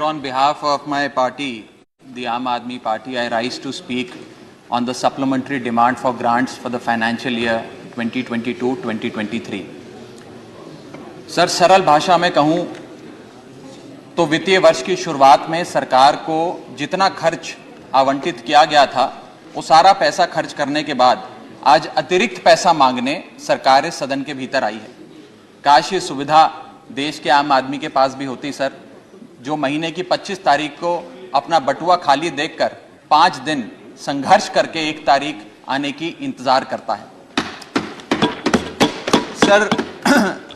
On behalf of my party, the Aam Aadmi Party, I rise to speak on the supplementary demand for grants for the financial year 2022-2023. Sir, सरल भाषा में कहूं तो वित्तीय वर्ष की शुरुआत में सरकार को जितना खर्च आवंटित किया गया था वो सारा पैसा खर्च करने के बाद आज अतिरिक्त पैसा मांगने सरकार इस सदन के भीतर आई है। काश ये सुविधा देश के आम आदमी के पास भी होती सर, जो महीने की 25 तारीख को अपना बटुआ खाली देखकर 5 दिन संघर्ष करके 1 तारीख आने की इंतजार करता है। Sir,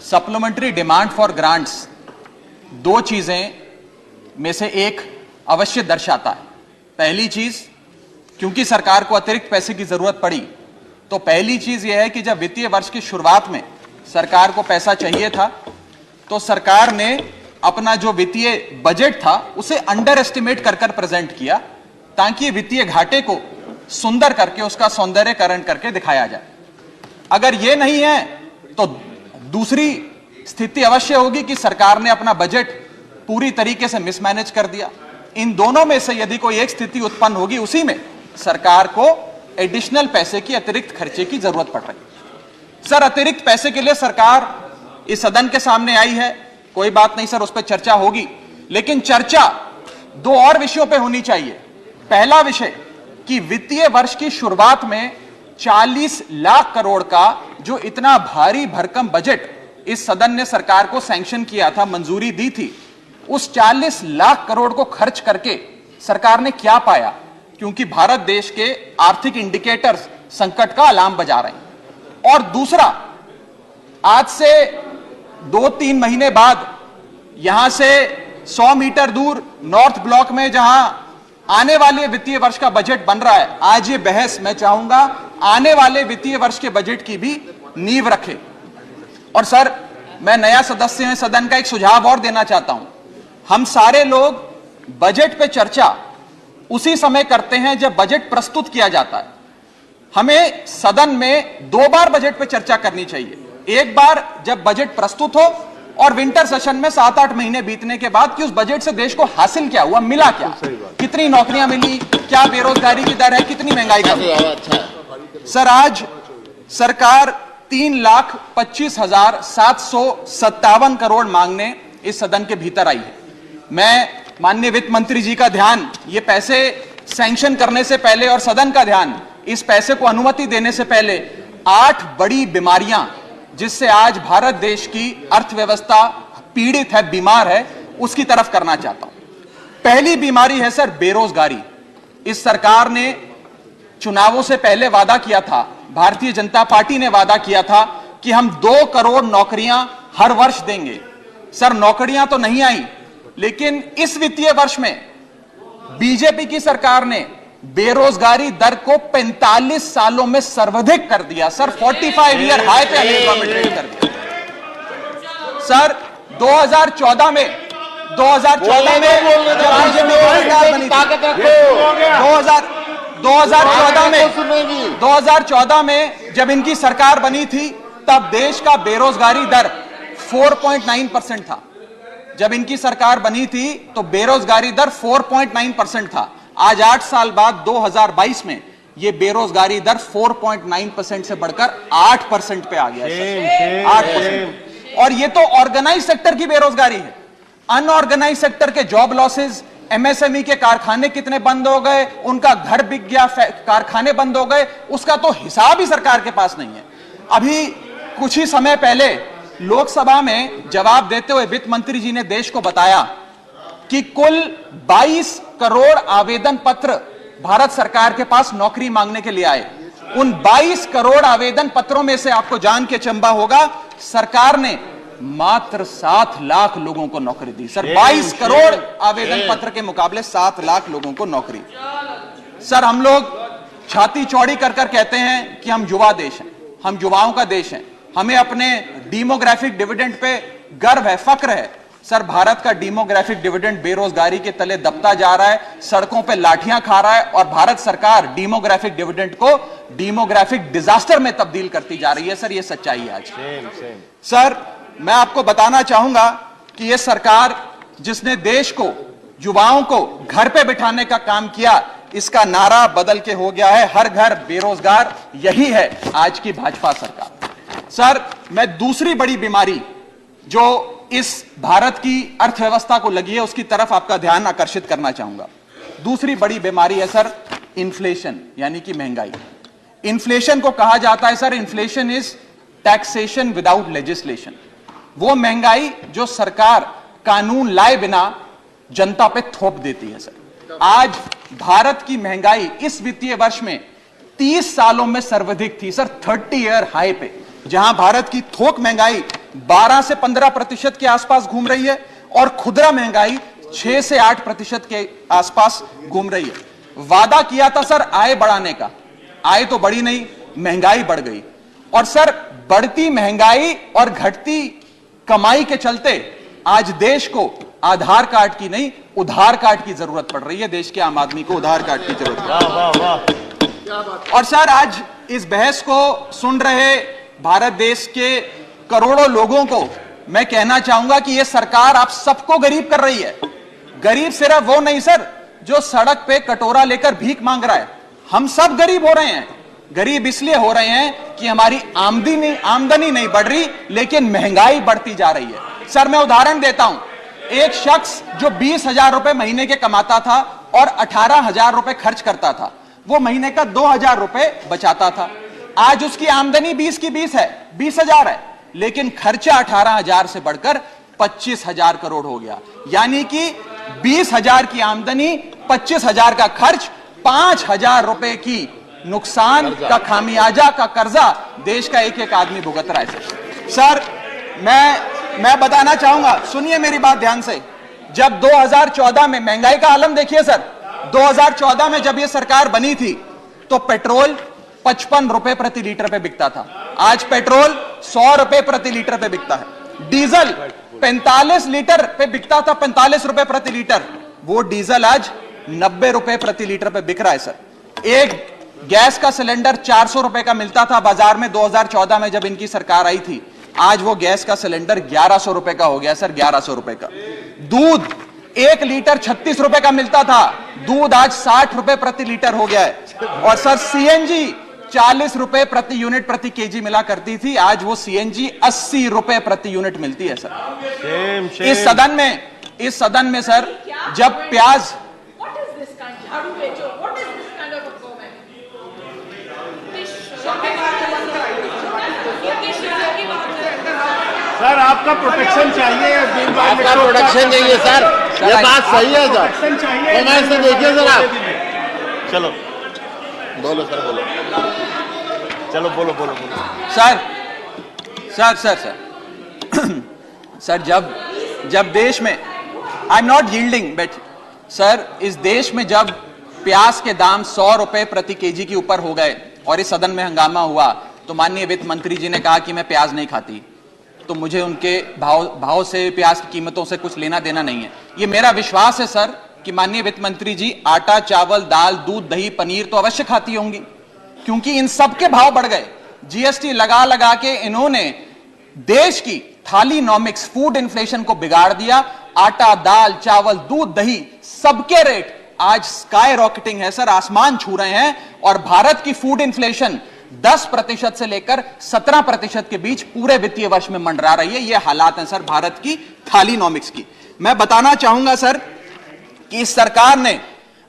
supplementary demand for grants 2 चीजें में से एक अवश्य दर्शाता है। पहली चीज, क्योंकि सरकार को अतिरिक्त पैसे की जरूरत पड़ी, तो पहली चीज यह है कि जब वित्तीय वर्ष की शुरुआत में सरकार को पैसा चाहिए था तो सरकार ने अपना जो वित्तीय बजट था उसे अंडर एस्टिमेट कर प्रेजेंट किया, ताकि वित्तीय घाटे को सुंदर करके उसका सौंदर्यकरण करके दिखाया जाए। अगर यह नहीं है तो दूसरी स्थिति अवश्य होगी कि सरकार ने अपना बजट पूरी तरीके से मिसमैनेज कर दिया। इन दोनों में से यदि कोई एक स्थिति उत्पन्न होगी, उसी में सरकार को एडिशनल पैसे की अतिरिक्त खर्चे की जरूरत पड़ रही है। सर, अतिरिक्त पैसे के लिए सरकार इस सदन के सामने आई है, कोई बात नहीं सर, उस पर चर्चा होगी, लेकिन चर्चा 2 और विषयों पे होनी चाहिए। पहला विषय कि वित्तीय वर्ष की शुरुआत में 40 लाख करोड़ का जो इतना भारी भरकम बजट इस सदन ने सरकार को सैंक्शन किया था, मंजूरी दी थी, उस 40 लाख करोड़ को खर्च करके सरकार ने क्या पाया, क्योंकि भारत देश के आर्थिक इंडिकेटर्स संकट का अलार्म बजा रहे हैं। और दूसरा, आज से 2-3 महीने बाद यहां से 100 मीटर दूर नॉर्थ ब्लॉक में जहां आने वाले वित्तीय वर्ष का बजट बन रहा है, आज ये बहस मैं चाहूंगा आने वाले वित्तीय वर्ष के बजट की भी नींव रखे। और सर, मैं नया सदस्य हैं सदन का, एक सुझाव और देना चाहता हूं। हम सारे लोग बजट पे चर्चा उसी समय करते हैं जब बजट प्रस्तुत किया जाता है। हमें सदन में 2 बार बजट पे चर्चा करनी चाहिए। एक बार जब बजट प्रस्तुत हो, और विंटर सेशन में 7-8 महीने बीतने के बाद कि उस बजट से देश को हासिल क्या हुआ, मिला क्या, कितनी नौकरियां मिली, क्या बेरोजगारी की दर है, कितनी महंगाई का है। सर, आज सरकार 3,25,757 करोड़ मांगने इस सदन के भीतर आई है। मैं माननीय वित्त मंत्री जी का ध्यान ये पैसे सैंक्शन करने से पहले और सदन का ध्यान इस पैसे को अनुमति देने से पहले 8 बड़ी बीमारियां जिससे आज भारत देश की अर्थव्यवस्था पीड़ित है, बीमार है, उसकी तरफ करना चाहता हूं। पहली बीमारी है सर बेरोजगारी। इस सरकार ने चुनावों से पहले वादा किया था, भारतीय जनता पार्टी ने वादा किया था कि हम 2 करोड़ नौकरियां हर वर्ष देंगे। सर, नौकरियां तो नहीं आई, लेकिन इस वित्तीय वर्ष में बीजेपी की सरकार ने बेरोजगारी दर को 45 सालों में सर्वाधिक कर दिया। सर, 45 ईयर हाई पे अनएम्प्लॉयमेंट रेट कर दिया। सर, 2014 में जब बीजेपी की सरकार बनी थी, 2014 में जब इनकी सरकार बनी थी, तब देश का बेरोजगारी दर 4.9% था। जब इनकी सरकार बनी थी तो बेरोजगारी दर 4.9% था। आज 8 साल बाद 2022 में यह बेरोजगारी दर 4.9% से बढ़कर 8% पे आ गया है। 8%। और यह तो ऑर्गेनाइज सेक्टर की बेरोजगारी है। अनऑर्गेनाइज सेक्टर के जॉब लॉसेस, एमएसएमई के कारखाने कितने बंद हो गए, उनका घर बिक गया, कारखाने बंद हो गए, उसका तो हिसाब ही सरकार के पास नहीं है। अभी कुछ ही समय पहले लोकसभा में जवाब देते हुए वित्त मंत्री जी ने देश को बताया कि कुल 22 करोड़ आवेदन पत्र भारत सरकार के पास नौकरी मांगने के लिए आए। उन 22 करोड़ आवेदन पत्रों में से आपको जान के चंबा होगा, सरकार ने मात्र 7 लाख लोगों को नौकरी दी। सर, 22 करोड़ आवेदन पत्र के मुकाबले 7 लाख लोगों को नौकरी। सर, हम लोग छाती चौड़ी कर कहते हैं कि हम युवा देश हैं, हम युवाओं का देश है, हमें अपने डेमोग्राफिक डिविडेंड पे गर्व है, फक्र है। सर, भारत का डेमोग्राफिक डिविडेंड बेरोजगारी के तले दबता जा रहा है, सड़कों पे लाठियां खा रहा है, और भारत सरकार डेमोग्राफिक डिविडेंड को डेमोग्राफिक डिजास्टर में तब्दील करती जा रही है। सर, ये सच्चाई है आज। सर, मैं आपको बताना चाहूंगा कि यह सरकार जिसने देश को युवाओं को घर पे बिठाने का काम किया, इसका नारा बदल के हो गया है हर घर बेरोजगार। यही है आज की भाजपा सरकार। सर, मैं दूसरी बड़ी बीमारी जो इस भारत की अर्थव्यवस्था को लगी है उसकी तरफ आपका ध्यान आकर्षित करना चाहूंगा। दूसरी बड़ी बीमारी है सर इन्फ्लेशन, यानी कि महंगाई। इन्फ्लेशन को कहा जाता है sir, inflation is taxation without legislation. वो महंगाई जो सरकार कानून लाए बिना जनता पे थोप देती है सर। आज भारत की महंगाई इस वित्तीय वर्ष में 30 सालों में सर्वाधिक थी सर, 30 ईयर हाई पे, जहां भारत की थोक महंगाई 12 से 15% के आसपास घूम रही है और खुदरा महंगाई 6 से 8% के आसपास घूम रही है। वादा किया था सर आय बढ़ाने का, आय तो बढ़ी नहीं, महंगाई बढ़ गई। और सर बढ़ती महंगाई और घटती कमाई के चलते आज देश को आधार कार्ड की नहीं, उधार कार्ड की जरूरत पड़ रही है। देश के आम आदमी को उधार कार्ड की जरूरत है। और सर आज इस बहस को सुन रहे भारत देश के करोड़ों लोगों को मैं कहना चाहूंगा कि यह सरकार आप सबको गरीब कर रही है। गरीब सिर्फ वो नहीं सर जो सड़क पे कटोरा लेकर भीख मांग रहा है, हम सब गरीब हो रहे हैं। गरीब इसलिए हो रहे हैं कि हमारी आमदनी नहीं बढ़ रही, लेकिन महंगाई बढ़ती जा रही है। सर मैं उदाहरण देता हूं, एक शख्स जो 20,000 रुपए महीने के कमाता था और 18,000 रुपए खर्च करता था, वो महीने का 2,000 रुपए बचाता था। आज उसकी आमदनी 20 की 20 है, 20,000 है, लेकिन खर्चा 18,000 से बढ़कर 25,000 करोड़ हो गया। यानी कि 20,000 की आमदनी, 25,000 का खर्च, 5,000 रुपए की नुकसान का खामियाजा का कर्जा देश का एक एक आदमी भुगत रहा है। सर मैं बताना चाहूंगा, सुनिए मेरी बात ध्यान से। जब 2014 में महंगाई का आलम देखिए सर, 2014 में जब यह सरकार बनी थी तो पेट्रोल 55 रुपए प्रति लीटर पे बिकता था, आज पेट्रोल 100 रुपए प्रति लीटर पे बिकता है। डीजल 45 लीटर पे बिकता था, 45 रुपए प्रति लीटर, वो डीजल आज 90 रुपए प्रति लीटर पे बिक रहा है सर। एक गैस का सिलेंडर 400 रुपए का मिलता था बाजार में 2014 में जब इनकी सरकार आई थी, आज वो गैस का सिलेंडर 1100 रुपए का हो गया सर, 1100 रुपए का। दूध 1 लीटर 36 रुपए का मिलता था, दूध आज 60 रुपए प्रति लीटर हो गया है। और सर सीएनजी 40 रुपए प्रति यूनिट प्रति केजी मिला करती थी, आज वो सीएनजी 80 रुपए प्रति यूनिट मिलती है सर। इस सदन में सर जब प्याज सर आपका प्रोटेक्शन चाहिए, आपका प्रोटेक्शन चाहिए सर, ये बात सही है सर। कमेंट से देखिए सर आप, चलो बोलो सर, बोलो, चलो बोलो बोलो बोलो sir sir sir sir sir जब देश में, I am not yielding, but sir इस देश में जब प्याज के दाम 100 रुपए प्रति केजी के ऊपर हो गए और इस सदन में हंगामा हुआ तो माननीय वित्त मंत्री जी ने कहा कि मैं प्याज नहीं खाती, तो मुझे उनके भाव से, प्याज की कीमतों से कुछ लेना देना नहीं है। ये मेरा विश्वास है सर कि माननीय वित्त मंत्री जी आटा, चावल, दाल, दूध, दही, पनीर तो अवश्य खाती होंगी, क्योंकि इन सब के भाव बढ़ गए। जीएसटी लगा लगा के इन्होंने देश की थालीनॉमिक्स, फूड इन्फ्लेशन को बिगाड़ दिया। आटा, दाल, चावल, दूध, दही, सबके रेट आज स्काई रॉकेटिंग है सर, आसमान छू रहे हैं। और भारत की फूड इन्फ्लेशन 10% से लेकर 17% के बीच पूरे वित्तीय वर्ष में मंडरा रही है। यह हालात हैं सर भारत की थालीनॉमिक्स की। मैं बताना चाहूंगा सर कि इस सरकार ने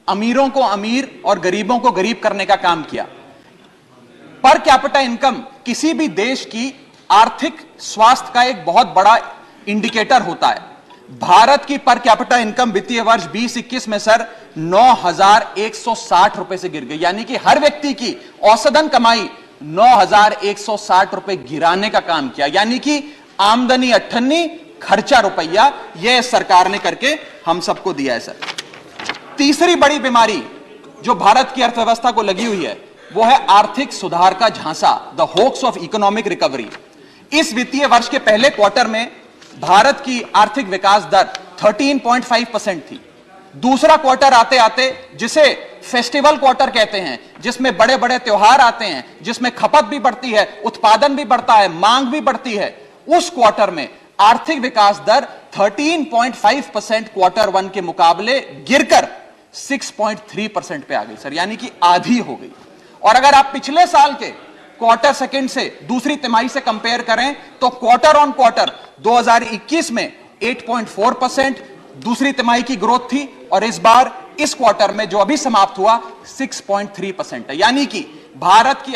अमीरों को अमीर और गरीबों को गरीब करने का काम किया। पर कैपिटा इनकम किसी भी देश की आर्थिक स्वास्थ्य का एक बहुत बड़ा इंडिकेटर होता है। भारत की पर कैपिटा इनकम वित्तीय वर्ष 2021 में सर 9,160 रुपए से गिर गई, यानी कि हर व्यक्ति की औसतन कमाई 9,160 रुपए गिराने का काम किया। यानी कि आमदनी 98, खर्चा रुपया, यह सरकार ने करके हम सबको दिया है सर। तीसरी बड़ी बीमारी जो भारत की अर्थव्यवस्था को लगी हुई है वो है आर्थिक सुधार का झांसा, the hoax of economic recovery. इस वित्तीय वर्ष के पहले क्वार्टर में भारत की आर्थिक विकास दर 13.5% थी। दूसरा क्वार्टर आते आते, जिसे फेस्टिवल क्वार्टर कहते हैं, जिसमें बड़े बड़े त्योहार आते हैं, जिसमें खपत भी बढ़ती है, उत्पादन भी बढ़ता है, मांग भी बढ़ती है, उस क्वार्टर में आर्थिक विकास दर 13.5% क्वार्टर वन के मुकाबले गिरकर 6.3% पे आ गई सर, यानी कि आधी हो गई। और अगर आप पिछले साल के क्वार्टर सेकंड से दूसरी तिमाही से कंपेयर करें तो क्वार्टर ऑन क्वार्टर 2021 में 8.4% दूसरी तिमाही की ग्रोथ थी, और इस बार इस क्वार्टर में जो अभी समाप्त हुआ 6.3% है, यानी कि भारत की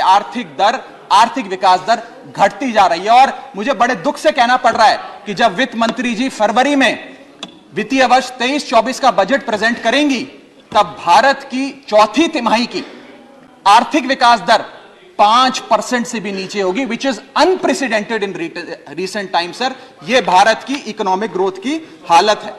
आर्थिक विकास दर घटती जा रही है। और मुझे बड़े दुख से कहना पड़ रहा है कि जब वित्त मंत्री जी फरवरी में वित्तीय वर्ष 23-24 का बजट प्रेजेंट करेंगी, तब भारत की चौथी तिमाही की आर्थिक विकास दर 5% से भी नीचे होगी, which is unprecedented in recent time sir. यह भारत की इकोनॉमिक ग्रोथ की हालत है।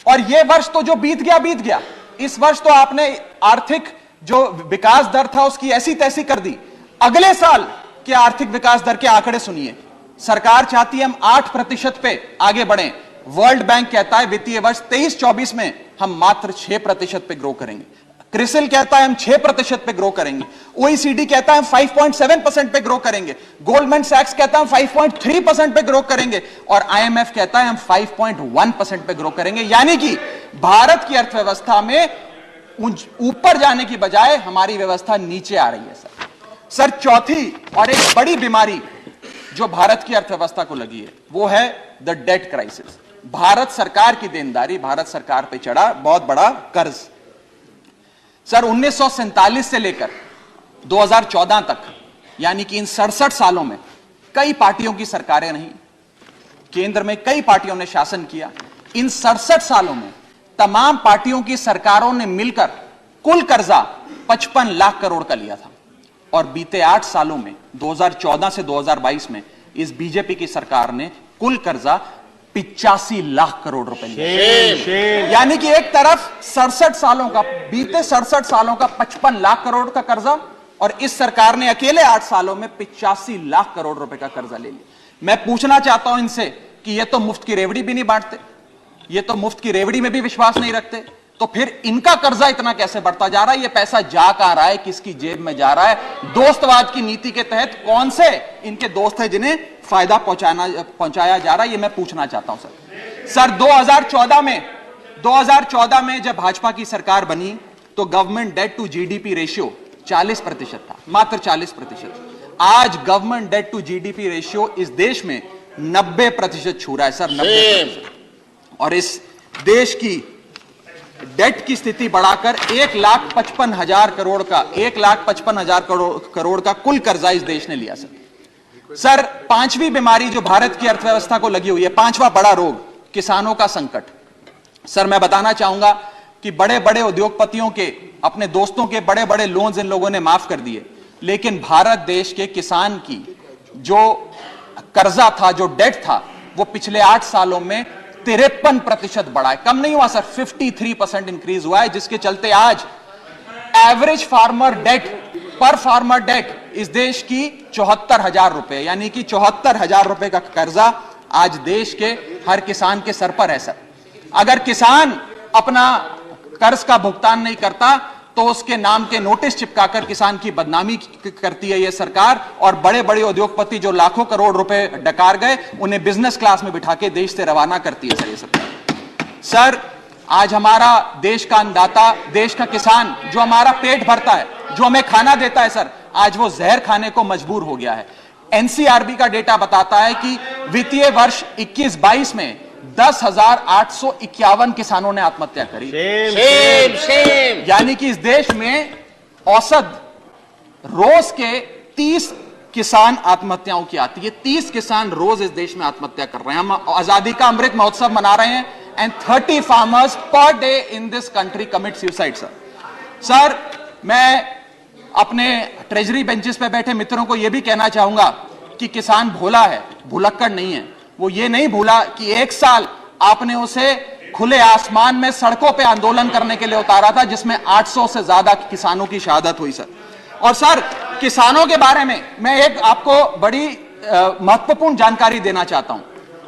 और यह वर्ष तो जो बीत गया, इस वर्ष तो आपने आर्थिक जो विकास दर था उसकी ऐसी तैसी कर दी। अगले साल के आर्थिक विकास दर के आंकड़े सुनिए। सरकार चाहती है हम 8% पे आगे बढ़ें। वर्ल्ड बैंक कहता है वित्तीय वर्ष 23-24 में हम मात्र 6% पे ग्रो करेंगे। क्रिसिल कहता है हम 6% पे ग्रो करेंगे। ओईसीडी कहता है हम 5.7% पे ग्रो करेंगे। गोल्डमैन सैक्स कहता है हम 5.3% पे ग्रो करेंगे, और आईएमएफ कहता है हम 5.1% पे ग्रो करेंगे। यानी कि भारत की अर्थव्यवस्था में ऊपर जाने की बजाय हमारी व्यवस्था नीचे आ रही है सर। चौथी और एक बड़ी बीमारी जो भारत की अर्थव्यवस्था को लगी है वो है द डेट क्राइसिस। भारत सरकार की देनदारी, भारत सरकार पे चढ़ा बहुत बड़ा कर्ज। सर 1947 से लेकर 2014 तक, यानी कि इन 67 सालों में कई पार्टियों की सरकारें रहीं, केंद्र में कई पार्टियों ने शासन किया। इन 67 सालों में तमाम पार्टियों की सरकारों ने मिलकर कुल कर्जा 55 लाख करोड़ का लिया था, और बीते 8 सालों में 2014 से 2022 में इस बीजेपी की सरकार ने कुल कर्जा 85 लाख करोड़ रुपए लिया। यानी कि एक तरफ 67 सालों का, बीते 67 सालों का 55 लाख करोड़ का कर्जा, और इस सरकार ने अकेले 8 सालों में 85 लाख करोड़ रुपए का कर्जा ले लिया। मैं पूछना चाहता हूं इनसे कि ये तो मुफ्त की रेवड़ी भी नहीं बांटते, ये तो मुफ्त की रेवड़ी में भी विश्वास नहीं रखते, तो फिर इनका कर्जा इतना कैसे बढ़ता जा रहा है? ये पैसा जा कहां रहा है, किसकी जेब में जा रहा है? दोस्तवाद की नीति के तहत कौन से इनके दोस्त हैं जिन्हें फायदा पहुंचाया जा रहा है? ये मैं पूछना चाहता हूं सर। 2014 में जब भाजपा की सरकार बनी तो government debt to GDP ratio 40% था, मात्र 40%। आज government debt to GDP ratio इस देश में 90% छू रहा है सर, 90%। और इस देश की डेट की स्थिति बढ़ाकर 1,55,000 करोड़ का 1,55,000 करोड़ का कुल कर्जा इस देश ने लिया सर। पांचवी बीमारी जो भारत की अर्थव्यवस्था को लगी हुई है, पांचवा बड़ा रोग, किसानों का संकट। सर मैं बताना चाहूंगा कि बड़े बड़े उद्योगपतियों के, अपने दोस्तों के बड़े बड़े लोन्स इन लोगों ने माफ कर दिए, लेकिन भारत देश के किसान की जो कर्जा था, जो डेट था, वो पिछले 8 सालों में 53% बढ़ा है, कम नहीं हुआ सर, 53% इंक्रीज हुआ है, जिसके चलते आज एवरेज फार्मर डेट, पर फार्मर डेट इस देश की 74,000 रुपए, यानी कि 74,000 रुपए का कर्जा आज देश के हर किसान के सर पर है सर। अगर किसान अपना कर्ज का भुगतान नहीं करता तो उसके नाम के नोटिस चिपकाकर किसान की बदनामी करती है यह सरकार, और बड़े बड़े उद्योगपति जो लाखों करोड़ रुपए डकार गए उन्हें बिजनेस क्लास में बिठा के देश से रवाना करती है सर ये सरकार। सर आज हमारा देश का अन्नदाता, देश का किसान जो हमारा पेट भरता है, जो हमें खाना देता है सर, आज वो जहर खाने को मजबूर हो गया है। एनसीआरबी का डेटा बताता है कि वित्तीय वर्ष 21-22 में 10,851 किसानों ने आत्महत्या करी। यानी कि इस देश में औसत रोज के 30 किसान आत्महत्याओं की आती है। 30 किसान रोज इस देश में आत्महत्या कर रहे हैं। हम आजादी का अमृत महोत्सव मना रहे हैं, and 30 farmers per day in this country commit suicide sir. मैं अपने ट्रेजरी बेंचेस पे बैठे मित्रों को यह भी कहना चाहूंगा कि किसान भोला है, भुलक्कड़ नहीं है। वो ये नहीं भूला कि 1 साल आपने उसे खुले आसमान में सड़कों पे आंदोलन करने के लिए उतारा था, जिसमें 800 से ज्यादा किसानों की शहादत हुई सर। और सर किसानों के बारे में मैं एक आपको बड़ी महत्वपूर्ण जानकारी देना चाहता हूं।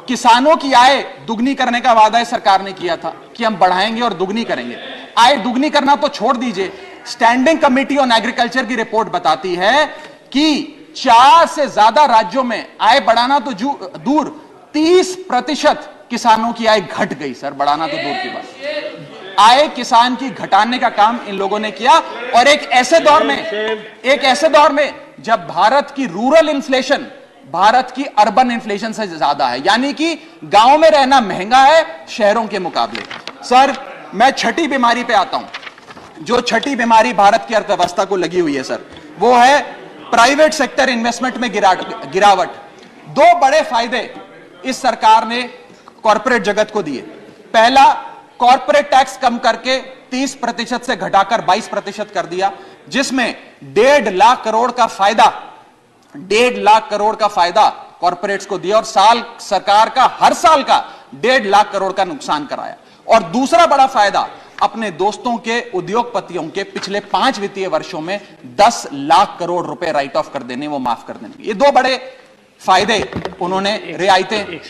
किसानों की आय दुगनी करने का वादा सरकार ने किया था कि हम बढ़ाएंगे और दुगनी करेंगे। आय दुगनी करना तो छोड़ दीजिए, स्टैंडिंग कमेटी ऑन एग्रीकल्चर की रिपोर्ट बताती है कि 4 से ज्यादा राज्यों में आय बढ़ाना तो दूर, 30% किसानों की आय घट गई सर, बढ़ाना तो दूर की बात। आय किसान की घटाने का काम इन लोगों ने किया, और एक ऐसे दौर में जब भारत की रूरल इन्फ्लेशन भारत की अर्बन इन्फ्लेशन से ज्यादा है, यानी कि गांव में रहना महंगा है शहरों के मुकाबले। सर मैं छठी बीमारी पे आता हूं। जो छठी बीमारी भारत की अर्थव्यवस्था को लगी हुई है सर, वो है प्राइवेट सेक्टर इन्वेस्टमेंट में गिरावट। दो बड़े फायदे इस सरकार ने कॉर्पोरेट जगत को दिए। पहला, कॉर्पोरेट टैक्स कम करके 30% से घटाकर 22% कर दिया, जिसमें 1.5 लाख करोड़ का फायदा 1.5 लाख करोड़ का फायदा कॉर्पोरेट्स को दिया, और सरकार का हर साल का 1.5 लाख करोड़ का नुकसान कराया। और दूसरा बड़ा फायदा, अपने दोस्तों के उद्योगपतियों के पिछले 5 वित्तीय वर्षों में 10 लाख करोड़ रुपए राइट ऑफ कर देने, वो माफ कर देने। ये दो बड़े फायदे उन्होंने, रियायतें।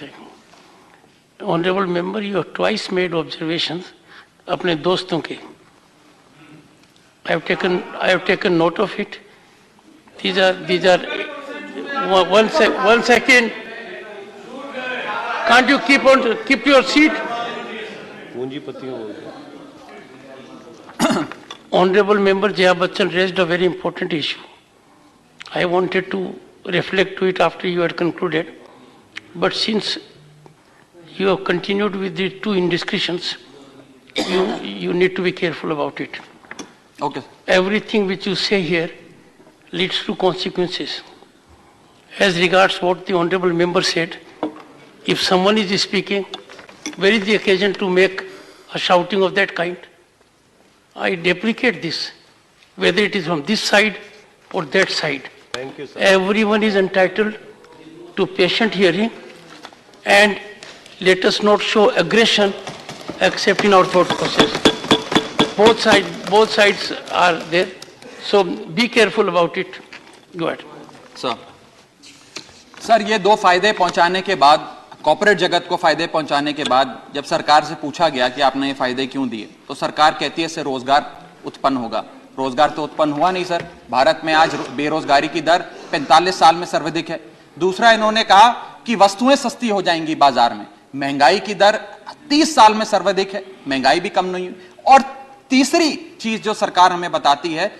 Honourable member, you have twice made observations अपने दोस्तों के। I have taken note of it. These are one second. Can't you keep your seat? Honorable Member Jaya Bachchan raised a very important issue. I wanted to reflect to it after you had concluded, but since you have continued with the two indiscretions, you need to be careful about it. Okay. Everything which you say here leads to consequences. As regards what the honorable member said, if someone is speaking, where is the occasion to make a shouting of that kind? I deprecate this, whether it is from this side or that side. Thank you, sir. Everyone is entitled to patient hearing, and let us not show aggression except in our thought process. Both sides are there. So be careful about it. Go ahead. Sir ये दो फायदे पहुंचाने के बाद, corporate जगत को फायदे पहुंचाने के बाद, जब सरकार से पूछा गया कि आपने ये फायदे क्यों दिए, तो सरकार कहती है इससे रोजगार उत्पन्न होगा। रोजगार तो उत्पन्न हुआ नहीं सर। भारत में आज बेरोजगारी की दर 45 साल में सर्वाधिक है। दूसरा, इन्होंने कहा कि वस्तुएं सस्ती हो जाएंगी बाजार में। महंगाई की दर 30 साल में सर्वाधिक है, महंगाई भी कम नहीं हुई। और तीसरी चीज जो सरकार हमें बताती है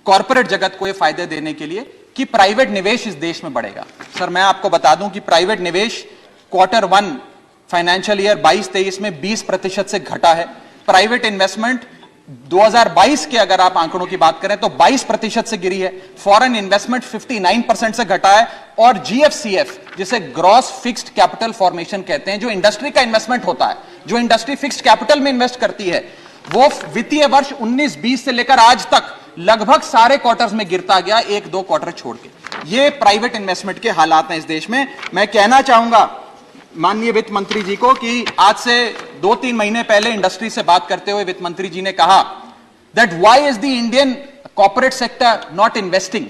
कॉर्पोरेट जगत को ये फायदे देने के लिए, कि प्राइवेट निवेश इस देश में बढ़ेगा। सर मैं आपको बता दूं कि प्राइवेट निवेश Q1 फाइनेंशियल ईयर 22-23 में 20% से घटा है। प्राइवेट इन्वेस्टमेंट 2022 के अगर आप आंकड़ों की बात करें तो 22% से गिरी है। फॉरेन इन्वेस्टमेंट 59% से घटा है। और GFCF, जिसे ग्रॉस फिक्स्ड कैपिटल फॉर्मेशन कहते हैं, जो इंडस्ट्री का इन्वेस्टमेंट होता है, जो इंडस्ट्री फिक्स्ड कैपिटल में इन्वेस्ट करती है, वो वित्तीय वर्ष 19-20 से लेकर आज तक लगभग सारे क्वार्टर्स में गिरता गया, 1-2 क्वार्टर छोड़ के। ये प्राइवेट इन्वेस्टमेंट के हालात हैं इस देश में। मैं कहना चाहूंगा माननीय वित्त मंत्री जी को कि आज से 2-3 महीने पहले इंडस्ट्री से बात करते हुए वित्त मंत्री जी ने कहा that why is the Indian corporate sector not investing.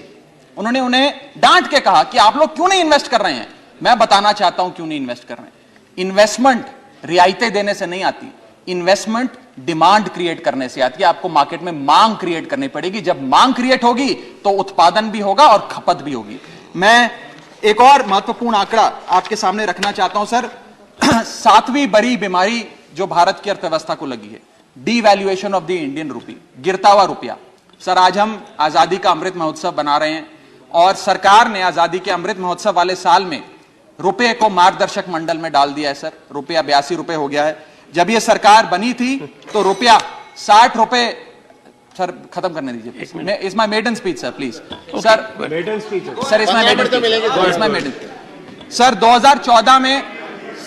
उन्होंने उन्हें डांट के कहा कि आप लोग क्यों नहीं इन्वेस्ट कर रहे हैं। मैं बताना चाहता हूं क्यों नहीं इन्वेस्ट कर रहे हैं। इन्वेस्टमेंट रियायतें देने से नहीं आती, इन्वेस्टमेंट डिमांड क्रिएट करने से आती है। आपको मार्केट में मांग क्रिएट करनी पड़ेगी। जब मांग क्रिएट होगी तो उत्पादन भी होगा और खपत भी होगी। मैं एक और महत्वपूर्ण आंकड़ा आपके सामने रखना चाहता हूं सर। 7वीं बड़ी बीमारी जो भारत की अर्थव्यवस्था को लगी है, devaluation of the Indian rupee, गिरता हुआ रुपया। सर आज हम आजादी का अमृत महोत्सव बना रहे हैं और सरकार ने आजादी के अमृत महोत्सव वाले साल में रुपये को मार्गदर्शक मंडल में डाल दिया है। सर रुपया 82 रुपए हो गया है। जब ये सरकार बनी थी तो रुपया 60 रुपए। सर खत्म करने दीजिए। Is my maiden speech sir please. Sir maiden speech sir is my maiden. Sir 2014 में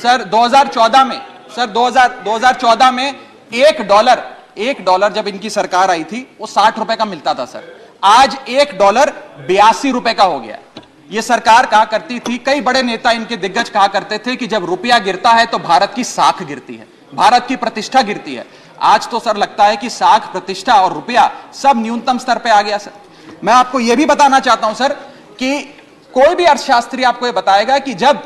सर 2014 में $1 जब इनकी सरकार आई थी वो 60 रुपए का मिलता था सर। आज $1 82 रुपए का हो गया। ये सरकार कहा करती थी, कई बड़े नेता इनके दिग्गज कहा करते थे कि जब रुपया गिरता है तो भारत की साख गिरती है, भारत की प्रतिष्ठा गिरती है। आज तो सर लगता है कि साख, प्रतिष्ठा और रुपया सब न्यूनतम स्तर पे आ गया सर। मैं आपको यह भी बताना चाहता हूं सर कि कोई भी अर्थशास्त्री आपको यह बताएगा कि जब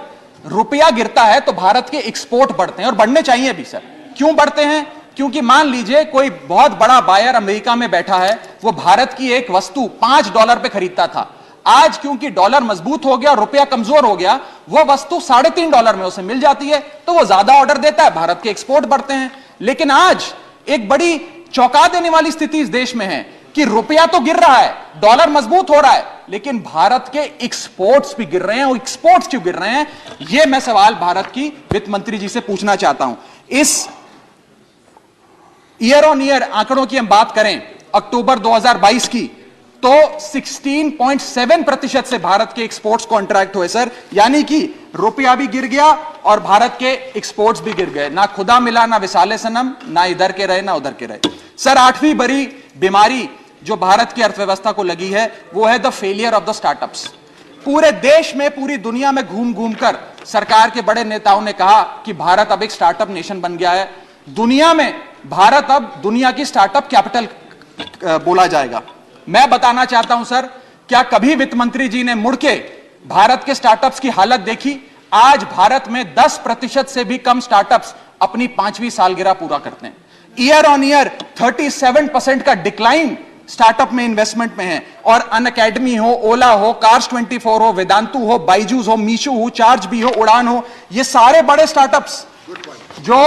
रुपया गिरता है तो भारत के एक्सपोर्ट बढ़ते हैं, और बढ़ने चाहिए भी सर। क्यों बढ़ते हैं? क्योंकि मान लीजिए कोई बहुत बड़ा बायर अमेरिका में बैठा है, वो भारत की एक वस्तु $5 पे खरीदता था, आज क्योंकि डॉलर मजबूत हो गया, रुपया कमजोर हो गया, वो वस्तु $3.5 में उसे मिल जाती है, तो वो ज्यादा ऑर्डर देता है, भारत के एक्सपोर्ट बढ़ते हैं। लेकिन आज एक बड़ी चौंका देने वाली स्थिति इस देश में है कि रुपया तो गिर रहा है, डॉलर मजबूत हो रहा है, लेकिन भारत के एक्सपोर्ट्स भी गिर रहे हैं। और एक्सपोर्ट्स क्यों गिर रहे हैं, यह मैं सवाल भारत की वित्त मंत्री जी से पूछना चाहता हूं। इस ईयर ऑन ईयर आंकड़ों की हम बात करें अक्टूबर 2022 की, तो 16.7% से भारत के एक्सपोर्ट्स कॉन्ट्रैक्ट हुए सर, यानी कि रुपया भी गिर गया और भारत के एक्सपोर्ट्स भी गिर गए। ना खुदा मिला ना विसाले सनम, ना इधर के रहे ना उधर के रहे। सर, 8वीं बड़ी बीमारी जो भारत की अर्थव्यवस्था को लगी है वो है the failure of the startups. पूरे देश में, पूरी दुनिया में घूम घूम कर सरकार के बड़े नेताओं ने कहा कि भारत अब एक स्टार्टअप नेशन बन गया है। दुनिया में भारत अब दुनिया की स्टार्टअप कैपिटल बोला जाएगा। मैं बताना चाहता हूं सर, क्या कभी वित्त मंत्री जी ने मुड़ के भारत के स्टार्टअप्स की हालत देखी? आज भारत में 10% से भी कम स्टार्टअप्स अपनी 5वीं सालगिरह पूरा करते हैं। ईयर ऑन ईयर 37% का डिक्लाइन स्टार्टअप में इन्वेस्टमेंट में है। और अनअकैडमी हो, ओला हो, कार्स 24 हो, वेदांतु हो, बाइजूस हो, मीशो हो, चार्ज भी हो, उड़ान हो, ये सारे बड़े स्टार्टअप्स, जो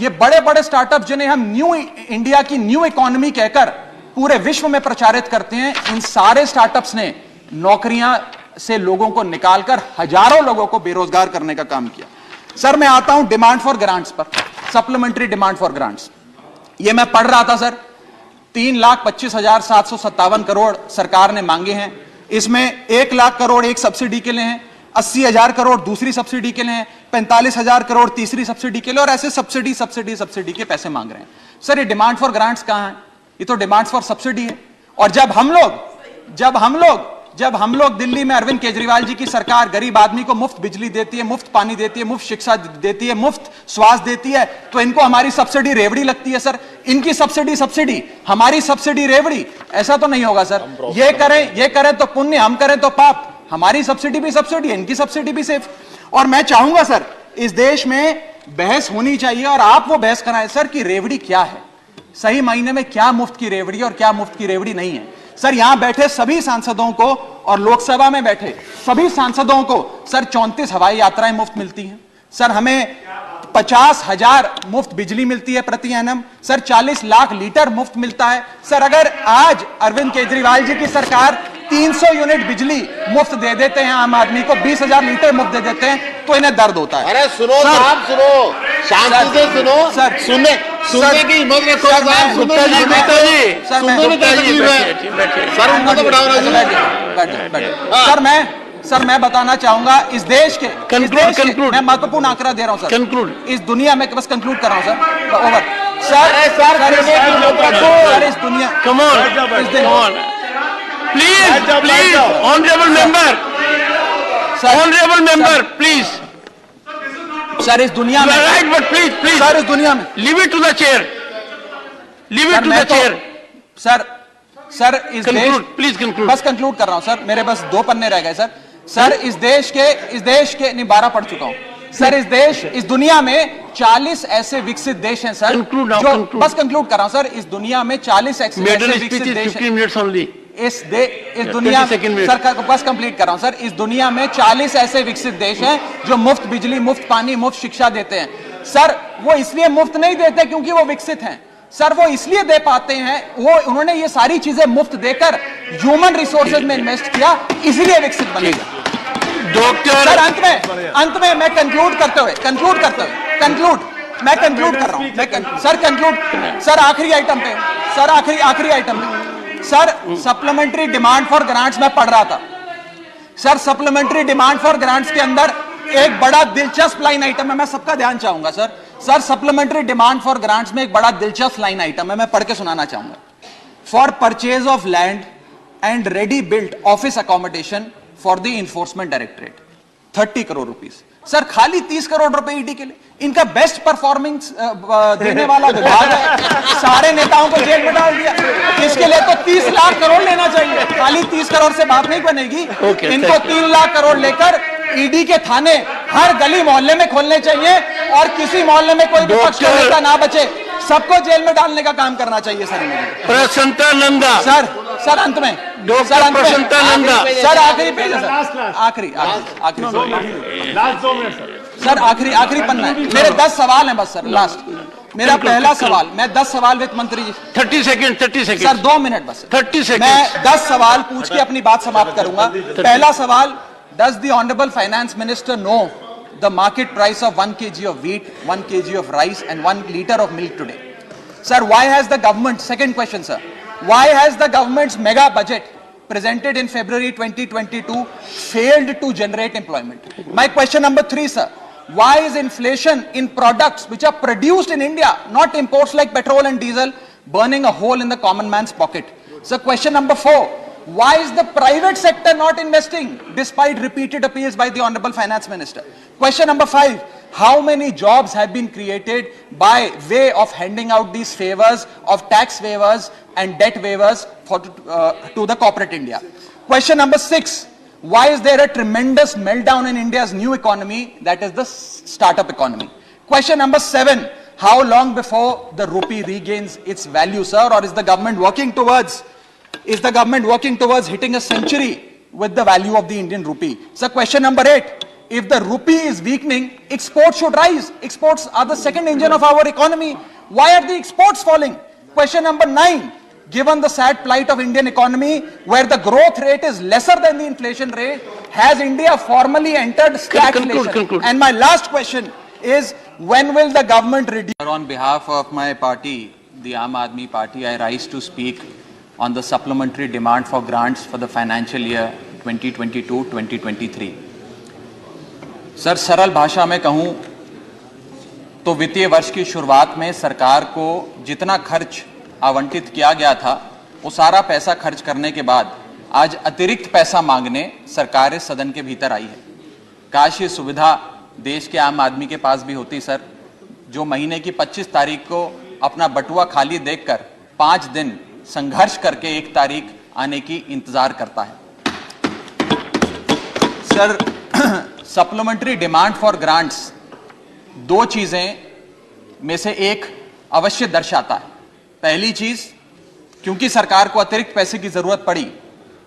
ये बड़े बड़े स्टार्टअप जिन्हें हम न्यू इंडिया की न्यू इकोनॉमी कहकर पूरे विश्व में प्रचारित करते हैं, इन सारे स्टार्टअप्स ने नौकरियां से लोगों को निकालकर हजारों लोगों को बेरोजगार करने का काम किया। सर, मैं आता हूं डिमांड फॉर ग्रांट्स पर, सप्लीमेंट्री डिमांड फॉर ग्रांट्स। ये मैं पढ़ रहा था सर, 3,25,757 करोड़ सरकार ने मांगे हैं। इसमें 1 लाख करोड़ एक सब्सिडी के लिए हैं, 80,000 करोड़ दूसरी सब्सिडी के लिए हैं, 45,000 करोड़ तीसरी सब्सिडी के लिए, और ऐसे सब्सिडी के पैसे मांग रहे हैं। सर, ये डिमांड फॉर ग्रांट्स कहां है? ये तो डिमांड फॉर सब्सिडी है। और जब हम लोग दिल्ली में अरविंद केजरीवाल जी की सरकार गरीब आदमी को मुफ्त बिजली देती है, मुफ्त पानी देती है, मुफ्त शिक्षा देती है, मुफ्त स्वास्थ्य देती है, तो इनको हमारी सब्सिडी रेवड़ी लगती है सर। इनकी सब्सिडी, हमारी सब्सिडी रेवड़ी, ऐसा तो नहीं होगा सर। ये करें तो पुण्य, हम करें तो पाप। हमारी सब्सिडी भी सब्सिडी है, इनकी सब्सिडी भी सेफ। और मैं चाहूंगा सर, इस देश में बहस होनी चाहिए और आप वो बहस कराएं सर कि रेवड़ी क्या है, सही मायने में क्या मुफ्त की रेवड़ी और क्या मुफ्त की रेवड़ी नहीं है। सर, यहां बैठे सभी सांसदों को और लोकसभा में बैठे सभी सांसदों को सर 34 हवाई यात्राएं मुफ्त मिलती हैं। सर, हमें 50,000 मुफ्त बिजली मिलती है प्रति एनम। सर, 40 लाख लीटर मुफ्त मिलता है। सर, अगर आज अरविंद केजरीवाल जी की सरकार 300 यूनिट बिजली मुफ्त दे देते हैं आम आदमी को, 20,000 लीटर मुफ्त दे देते हैं, तो इन्हें दर्द होता है। अरे सुनो साहब, सुनो, शांति से सुनो सर, सुनने की हिम्मत रखो सर, उनको तो बढ़ाओ ना। सर, मैं बताना चाहूंगा इस देश के मैं महत्वपूर्ण आंकड़ा दे रहा हूं सर। इस दुनिया में बस कंक्लूड कर रहा हूं सर, ओवर। सर, इस दुनिया please honourable member please. Sir, इस दुनिया में राइट, बट प्लीज सर, इस दुनिया में leave it to the chair, sir, इस देश, प्लीज कंक्लूड। बस कंक्लूड कर रहा हूं सर, मेरे बस 2 पन्ने रह गए सर। सर, इस देश के नहीं 12 पढ़ चुका हूं सर। इस दुनिया में 40 ऐसे विकसित देश हैं सर, बस कंक्लूड कर रहा हूं सर। इस दुनिया में 40 ऐसे विकसित देश हैं। इस दुनिया सर, बस कंप्लीट कर रहा हूं सर। इस दुनिया में 40 ऐसे विकसित देश हैं जो मुफ्त बिजली, मुफ्त पानी, मुफ्त शिक्षा देते हैं। सर, वो इसलिए मुफ्त नहीं देते क्योंकि वो विकसित हैं सर, वो इसलिए दे पाते हैं, उन्होंने ये सारी चीजें मुफ्त देकर ह्यूमन रिसोर्सेज में इन्वेस्ट किया, इसलिए विकसित बनेगा। डॉक्टर सर, अंत में मैं कंक्लूड कर रहा हूं सर, आखिरी आइटम पे sir, supplementary demand for grants में पढ़ रहा था sir. Supplementary demand for grants के अंदर एक बड़ा दिलचस्प लाइन आइटम है, मैं सबका ध्यान चाहूंगा sir. Supplementary demand for grants में एक बड़ा दिलचस्प लाइन आइटम है, मैं पढ़ के सुनाना चाहूंगा। For purchase of land and ready built office accommodation for the enforcement directorate 30 crore rupees. Sir, खाली 30 करोड़ रुपए ईडी के लिए। इनका बेस्ट परफॉर्मेंस देने वाला विभाग है, सारे नेताओं को जेल में डाल दिया। इसके लिए तो 30 लाख करोड़ लेना चाहिए, खाली 30 करोड़ से बात नहीं बनेगी। इनको 3 लाख करोड़ लेकर ईडी के थाने हर गली मोहल्ले में खोलने चाहिए और किसी मोहल्ले में कोई विपक्ष का नेता ना बचे, सबको जेल में डालने का काम करना चाहिए सर। प्रसन्नता नंदा सर अंत में डॉक्टर प्रसन्नानंदा सर आखिरी पेज है लास्ट सर, लास्ट आखिरी लास्ट 2 मिनट सर। सर आखिरी पन्ना है। मेरे 10 सवाल हैं बस सर, लास्ट मेरा पहला सवाल, मैं 10 सवाल वित्त मंत्री जी 30 सेकंड सर 2 मिनट बस 30 सेकंड मैं 10 सवाल पूछ के अपनी बात समाप्त करूंगा। पहला सवाल, does the honourable finance minister know the market price of 1 kg of wheat, 1 kg of rice and 1 liter of milk today? Sir, why has the government, second question sir, why has the governments mega budget presented in February 2022 failed to generate employment? My question number 3 sir, why is inflation in products which are produced in India, not imports like petrol and diesel, burning a hole in the common man's pocket? So question number 4, why is the private sector not investing despite repeated appeals by the honorable finance minister? Question number 5, how many jobs have been created by way of handing out these favors of tax waivers and debt waivers to the corporate India? Question number 6, why is there a tremendous meltdown in India's new economy, that is the startup economy? Question number 7, how long before the rupee regains its value, sir, or is the government working towards hitting a century with the value of the Indian rupee? So question number 8, if the rupee is weakening, exports should rise. Exports are the second engine of our economy. Why are the exports falling? Question number 9, given the sad plight of Indian economy, where the growth rate is lesser than the inflation rate, has India formally entered stagflation? Conclude. And my last question is, when will the government reduce? On behalf of my party, the Aam Aadmi Party, I rise to speak on the supplementary demand for grants for the financial year 2022-2023. Sir, सरल भाषा में कहूं तो वित्तीय वर्ष की शुरुआत में सरकार को जितना खर्च आवंटित किया गया था, वो सारा पैसा खर्च करने के बाद आज अतिरिक्त पैसा मांगने सरकार इस सदन के भीतर आई है। काश ये सुविधा देश के आम आदमी के पास भी होती सर, जो महीने की 25 तारीख को अपना बटुआ खाली देखकर 5 दिन संघर्ष करके 1 तारीख आने की इंतजार करता है। Sir, supplementary demand for grants 2 चीजें में से एक अवश्य दर्शाता है। पहली चीज, क्योंकि सरकार को अतिरिक्त पैसे की जरूरत पड़ी,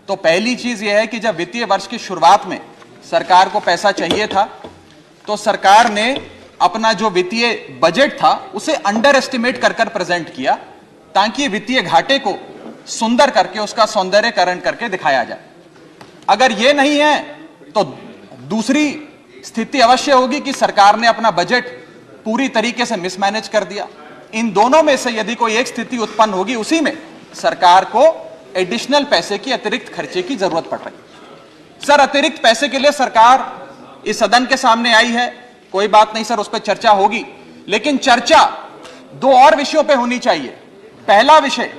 तो पहली चीज यह है कि जब वित्तीय वर्ष की शुरुआत में सरकार को पैसा चाहिए था, तो सरकार ने अपना जो वित्तीय बजट था उसे अंडर एस्टिमेट कर प्रेजेंट किया, ताकि वित्तीय घाटे को सुंदर करके उसका सौंदर्यकरण करके दिखाया जाए। अगर यह नहीं है तो दूसरी स्थिति अवश्य होगी कि सरकार ने अपना बजट पूरी तरीके से मिसमैनेज कर दिया। इन दोनों में से यदि कोई एक स्थिति उत्पन्न होगी, उसी में सरकार को एडिशनल पैसे की, अतिरिक्त खर्चे की जरूरत पड़ रही। सर, अतिरिक्त पैसे के लिए सरकार इस सदन के सामने आई है, कोई बात नहीं सर, उस पर चर्चा होगी, लेकिन चर्चा 2 और विषयों पे होनी चाहिए। पहला विषय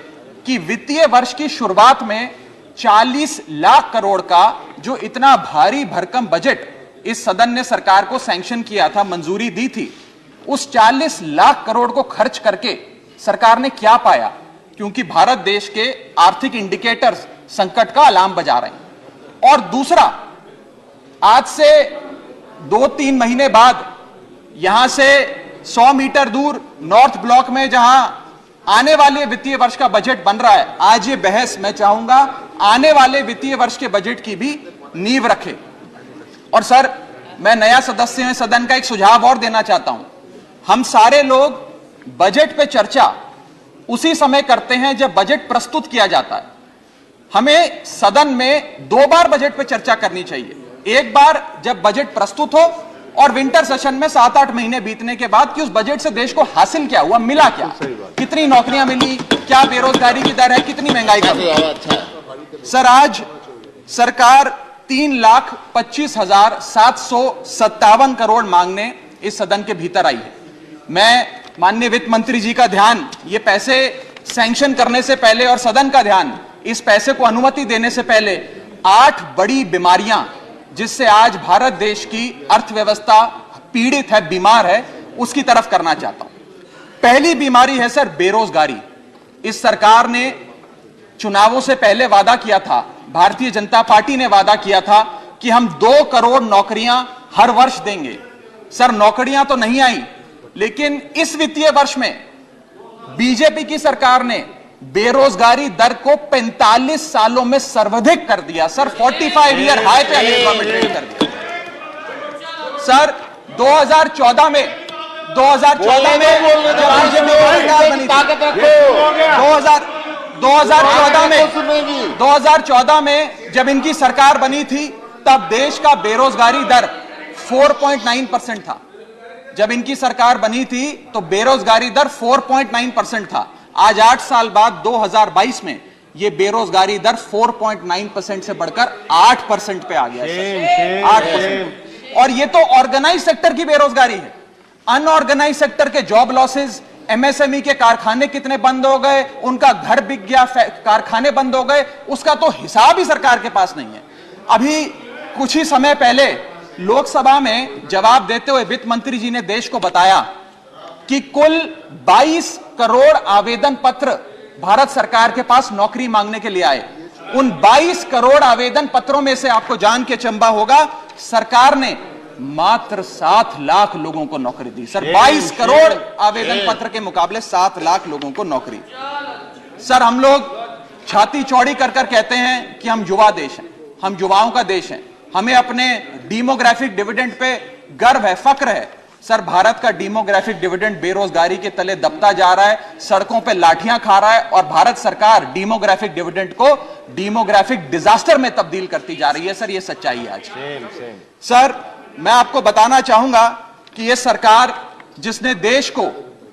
कि वित्तीय वर्ष की शुरुआत में 40 लाख करोड़ का जो इतना भारी भरकम बजट इस सदन ने सरकार को सैंक्शन किया था, मंजूरी दी थी, उस 40 लाख करोड़ को खर्च करके सरकार ने क्या पाया? क्योंकि भारत देश के आर्थिक इंडिकेटर्स संकट का अलार्म बजा रहे हैं। और दूसरा, आज से 2-3 महीने बाद यहां से 100 मीटर दूर नॉर्थ ब्लॉक में जहां आने वाले वित्तीय वर्ष का बजट बन रहा है, आज ये बहस मैं चाहूंगा आने वाले वित्तीय वर्ष के बजट की भी नींव रखे। और सर, मैं नया सदस्य हूं सदन का, एक सुझाव और देना चाहता हूं। हम सारे लोग बजट पे चर्चा उसी समय करते हैं जब बजट प्रस्तुत किया जाता है। हमें सदन में 2 बार बजट पे चर्चा करनी चाहिए। एक बार जब बजट प्रस्तुत हो, और विंटर सेशन में 7-8 महीने बीतने के बाद कि उस बजट से देश को हासिल क्या हुआ, मिला क्या, कितनी नौकरियां मिली, क्या बेरोजगारी की दर है, कितनी महंगाई कम है। सर, आज सरकार 3,25,757 करोड़ मांगने इस सदन के भीतर आई है। मैं माननीय वित्त मंत्री जी का ध्यान, ये पैसे सैंक्शन करने से पहले और सदन का ध्यान इस पैसे को अनुमति देने से पहले 8 बड़ी बीमारियां जिससे आज भारत देश की अर्थव्यवस्था पीड़ित है, बीमार है, उसकी तरफ करना चाहता हूं। पहली बीमारी है सर बेरोजगारी। इस सरकार ने चुनावों से पहले वादा किया था, भारतीय जनता पार्टी ने वादा किया था कि हम 2 करोड़ नौकरियां हर वर्ष देंगे। सर, नौकरियां तो नहीं आई, लेकिन इस वित्तीय वर्ष में बीजेपी की सरकार ने बेरोजगारी दर को 45 सालों में सर्वाधिक कर दिया सर। 45 ईयर हाई पे हमें गवर्नमेंट रेट कर दिया सर। 2014 में जब बीजेपी सरकार बनी थी, 2014 में जब इनकी सरकार बनी थी, तब देश का बेरोजगारी दर 4.9% था। जब इनकी सरकार बनी थी तो बेरोजगारी दर 4.9% था। आज 8 साल बाद 2022 में यह बेरोजगारी दर 4.9% से बढ़कर 8% पे आ गया है। 8%। और यह तो ऑर्गेनाइज सेक्टर की बेरोजगारी है। अनऑर्गेनाइज सेक्टर के जॉब लॉसेज, एमएसएमई के कारखाने कितने बंद हो गए, उनका घर बिक गया, कारखाने बंद हो गए, उसका तो हिसाब ही सरकार के पास नहीं है। अभी कुछ ही समय पहले लोकसभा में जवाब देते हुए वित्त मंत्री जी ने देश को बताया कि कुल 22 करोड़ आवेदन पत्र भारत सरकार के पास नौकरी मांगने के लिए आए। उन 22 करोड़ आवेदन पत्रों में से आपको जान के चंबा होगा, सरकार ने मात्र 7 लाख लोगों को नौकरी दी सर। 22 करोड़ आवेदन पत्र के मुकाबले 7 लाख लोगों को नौकरी। सर, हम लोग छाती चौड़ी कर कर कहते हैं कि हम युवा देश हैं, हम युवाओं का देश है, हमें अपने डेमोग्राफिक डिविडेंड पे गर्व है, फक्र है। सर, भारत का डेमोग्राफिक डिविडेंड बेरोजगारी के तले दबता जा रहा है, सड़कों पे लाठियां खा रहा है, और भारत सरकार डेमोग्राफिक डिविडेंड को डेमोग्राफिक डिजास्टर में तब्दील करती जा रही है। सर, ये सच्चाई है आज। सर, मैं आपको बताना चाहूंगा कि यह सरकार जिसने देश को,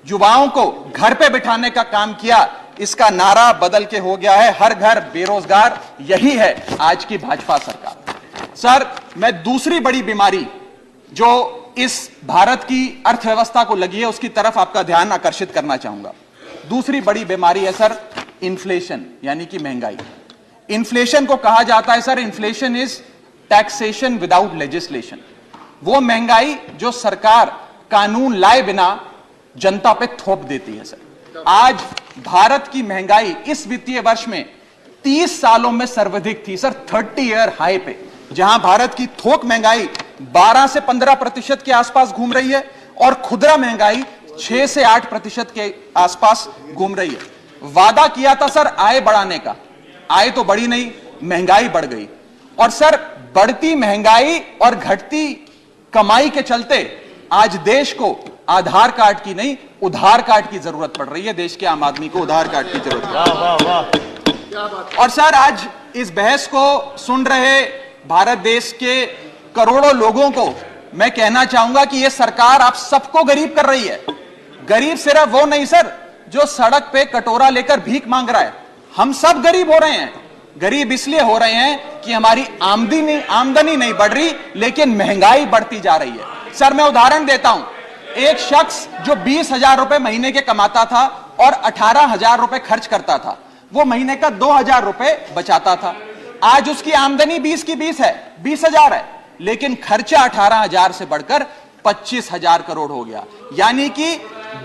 युवाओं को घर पे बिठाने का काम किया, इसका नारा बदल के हो गया है हर घर बेरोजगार। यही है आज की भाजपा सरकार। सर, मैं दूसरी बड़ी बीमारी जो इस भारत की अर्थव्यवस्था को लगी है उसकी तरफ आपका ध्यान आकर्षित करना चाहूंगा। दूसरी बड़ी बीमारी है सर इन्फ्लेशन, यानी कि महंगाई। इन्फ्लेशन को कहा जाता है sir, inflation is taxation without legislation. वो महंगाई जो सरकार कानून लाए बिना जनता पे थोप देती है सर। आज भारत की महंगाई इस वित्तीय वर्ष में 30 सालों में सर्वाधिक थी सर, 30 ईयर हाई पे। जहां भारत की थोक महंगाई 12 से 15% के आसपास घूम रही है और खुदरा महंगाई 6 से 8% के आसपास घूम रही है। वादा किया था सर आय बढ़ाने का, आय तो बढ़ी नहीं, महंगाई बढ़ गई। और सर, बढ़ती महंगाई और घटती कमाई के चलते आज देश को आधार कार्ड की नहीं, उधार कार्ड की जरूरत पड़ रही है। देश के आम आदमी को उधार कार्ड की जरूरत है। और सर, आज इस बहस को सुन रहे भारत देश के करोड़ों लोगों को मैं कहना चाहूंगा कि यह सरकार आप सबको गरीब कर रही है। गरीब सिर्फ वो नहीं सर जो सड़क पे कटोरा लेकर भीख मांग रहा है, हम सब गरीब हो रहे हैं। गरीब इसलिए हो रहे हैं कि हमारी आमदनी नहीं बढ़ रही, लेकिन महंगाई बढ़ती जा रही है। सर, मैं उदाहरण देता हूं। एक शख्स जो 20,000 रुपए महीने के कमाता था और 18,000 रुपए खर्च करता था, वो महीने का 2,000 रुपए बचाता था। आज उसकी आमदनी 20 की 20 है, 20,000 है, लेकिन खर्चा 18,000 से बढ़कर 25,000 करोड़ हो गया। यानी कि